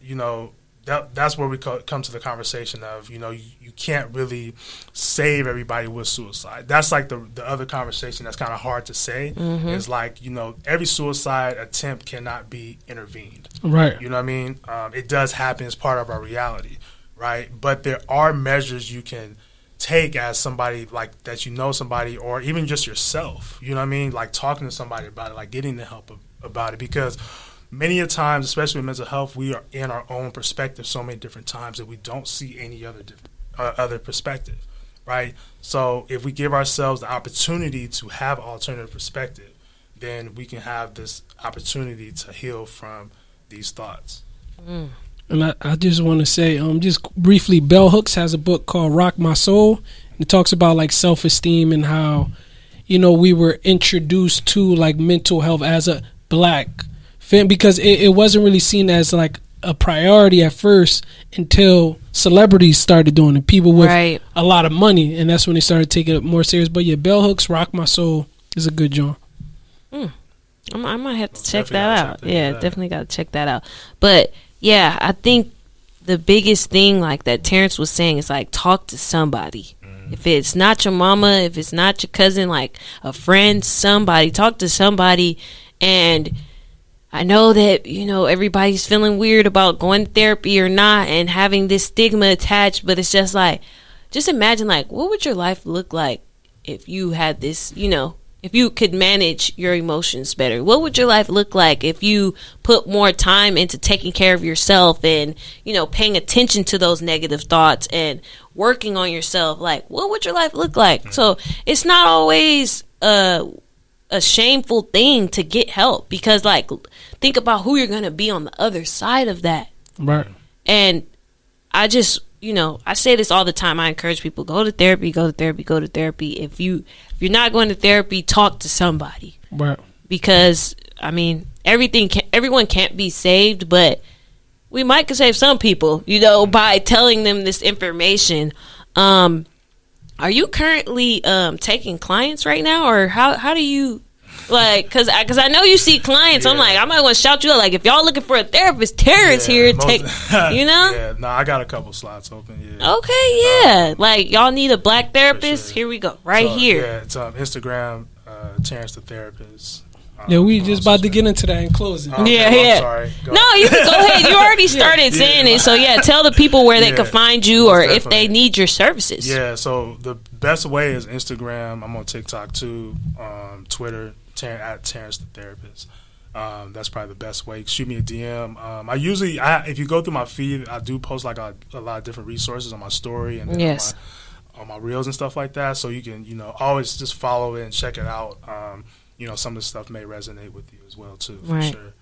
Speaker 3: that's where we come to the conversation of, you can't really save everybody with suicide. That's like the other conversation that's kind of hard to say is like, every suicide attempt cannot be intervened.
Speaker 2: Right.
Speaker 3: You know what I mean? It does happen as part of our reality, right? But there are measures you can take as somebody like that, somebody, or even just yourself, you know what I mean? Like talking to somebody about it, like getting the help about it, because many a times, especially with mental health, we are in our own perspective so many different times that we don't see any other perspective, right? So if we give ourselves the opportunity to have alternative perspective, then we can have this opportunity to heal from these thoughts.
Speaker 2: And I just want to say, just briefly, Bell Hooks has a book called Rock My Soul. It talks about like self-esteem and how, we were introduced to like mental health as a black fan, because it wasn't really seen as like a priority at first until celebrities started doing it. People with a lot of money, and that's when they started taking it more serious. But yeah, Bell Hooks, Rock My Soul is a good joint.
Speaker 1: I might have to check that out. Definitely got to check that out. But yeah, I think the biggest thing like that Terrence was saying is like talk to somebody. If it's not your mama, if it's not your cousin, like a friend, somebody, talk to somebody. And I know that, you know, everybody's feeling weird about going to therapy or not and having this stigma attached, but it's just like, just imagine like, what would your life look like if you had this, you know, if you could manage your emotions better? What would your life look like if you put more time into taking care of yourself and, you know, paying attention to those negative thoughts and working on yourself? Like, what would your life look like? So it's not always a shameful thing to get help, because like, think about who you're going to be on the other side of that.
Speaker 2: Right.
Speaker 1: And I just, you know, I say this all the time. I encourage people, go to therapy, go to therapy, go to therapy. If you're not going to therapy, talk to somebody.
Speaker 2: Right.
Speaker 1: Because, I mean, everyone can't be saved, but we might could save some people, you know, by telling them this information. Are you currently taking clients right now, or how do you, like, because I know you see clients. I'm like, I might want to shout you out, like, if y'all looking for a therapist, Terrence here, take, you know?
Speaker 3: Yeah, no, I got a couple slots open.
Speaker 1: Okay, like, y'all need a black therapist? Sure. Here we go, here.
Speaker 3: Yeah, it's Instagram, Terrence the Therapist.
Speaker 2: Yeah, we just about to get into that in closing.
Speaker 3: Okay, I'm sorry.
Speaker 1: No, you can go ahead. You already started saying it. So, yeah, tell the people where they can find you, or if they need your services.
Speaker 3: Yeah, so the best way is Instagram. I'm on TikTok, too. Twitter, at Terrence the Therapist. That's probably the best way. Shoot me a DM. I usually, if you go through my feed, I do post like a lot of different resources on my story and then on my reels and stuff like that. So you can, you know, always just follow it and check it out. You know, some of the stuff may resonate with you as well, too, for sure.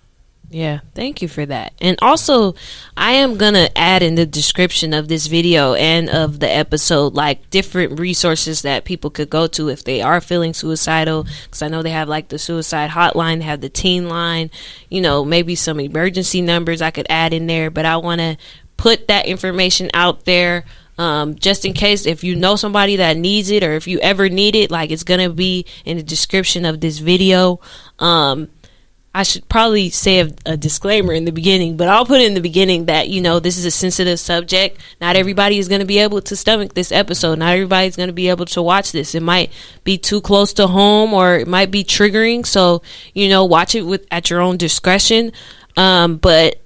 Speaker 1: Yeah, thank you for that. And also, I am going to add in the description of this video and of the episode, like, different resources that people could go to if they are feeling suicidal. Because I know they have, like, the suicide hotline, they have the teen line, you know, maybe some emergency numbers I could add in there. But I want to put that information out there. Just in case, if you know somebody that needs it, or if you ever need it, like, it's going to be in the description of this video. I should probably say a disclaimer in the beginning, but I'll put it in the beginning that, you know, this is a sensitive subject. Not everybody is going to be able to stomach this episode. Not everybody's going to be able to watch this. It might be too close to home, or it might be triggering. So, you know, watch it at your own discretion. But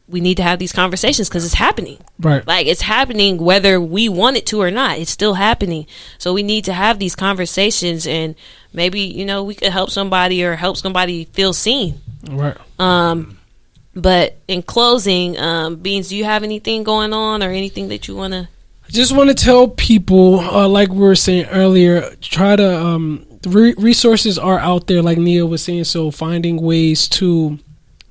Speaker 1: we need to have these conversations because it's happening.
Speaker 2: Right.
Speaker 1: Like, it's happening whether we want it to or not. It's still happening. So we need to have these conversations, and maybe, you know, we could help somebody or help somebody feel seen.
Speaker 2: Right.
Speaker 1: But in closing, Beans, do you have anything going on or anything that you want to?
Speaker 2: I just want to tell people, like we were saying earlier, try to, resources are out there, like Nia was saying. So finding ways to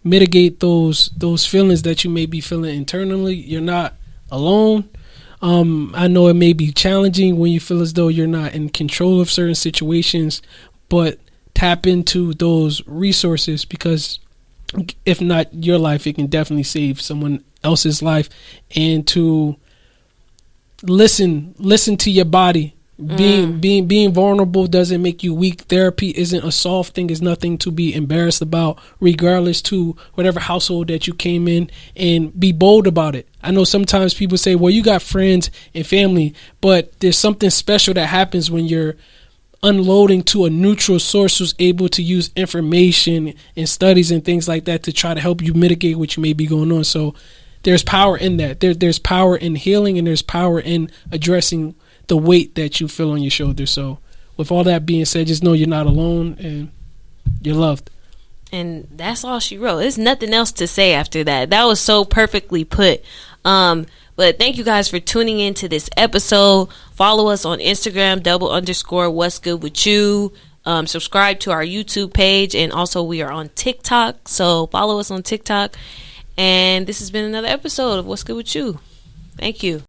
Speaker 2: mitigate those feelings that you may be feeling internally. You're not alone. I know it may be challenging when you feel as though you're not in control of certain situations, but tap into those resources, because if not your life, it can definitely save someone else's life. And to listen to your body. Being vulnerable doesn't make you weak. Therapy isn't a soft thing. It's nothing to be embarrassed about, regardless to whatever household that you came in, and be bold about it. I know sometimes people say, well, you got friends and family, but there's something special that happens when you're unloading to a neutral source who's able to use information and studies and things like that to try to help you mitigate what you may be going on. So there's power in that. There's power in healing, and there's power in addressing the weight that you feel on your shoulders. So with all that being said, just know you're not alone and you're loved.
Speaker 1: And that's all she wrote. There's nothing else to say after that. That was so perfectly put. But thank you guys for tuning in to this episode. Follow us on Instagram, _what's good with you. Subscribe to our YouTube page, and also we are on TikTok. So follow us on TikTok. And this has been another episode of What's Good With You. Thank you.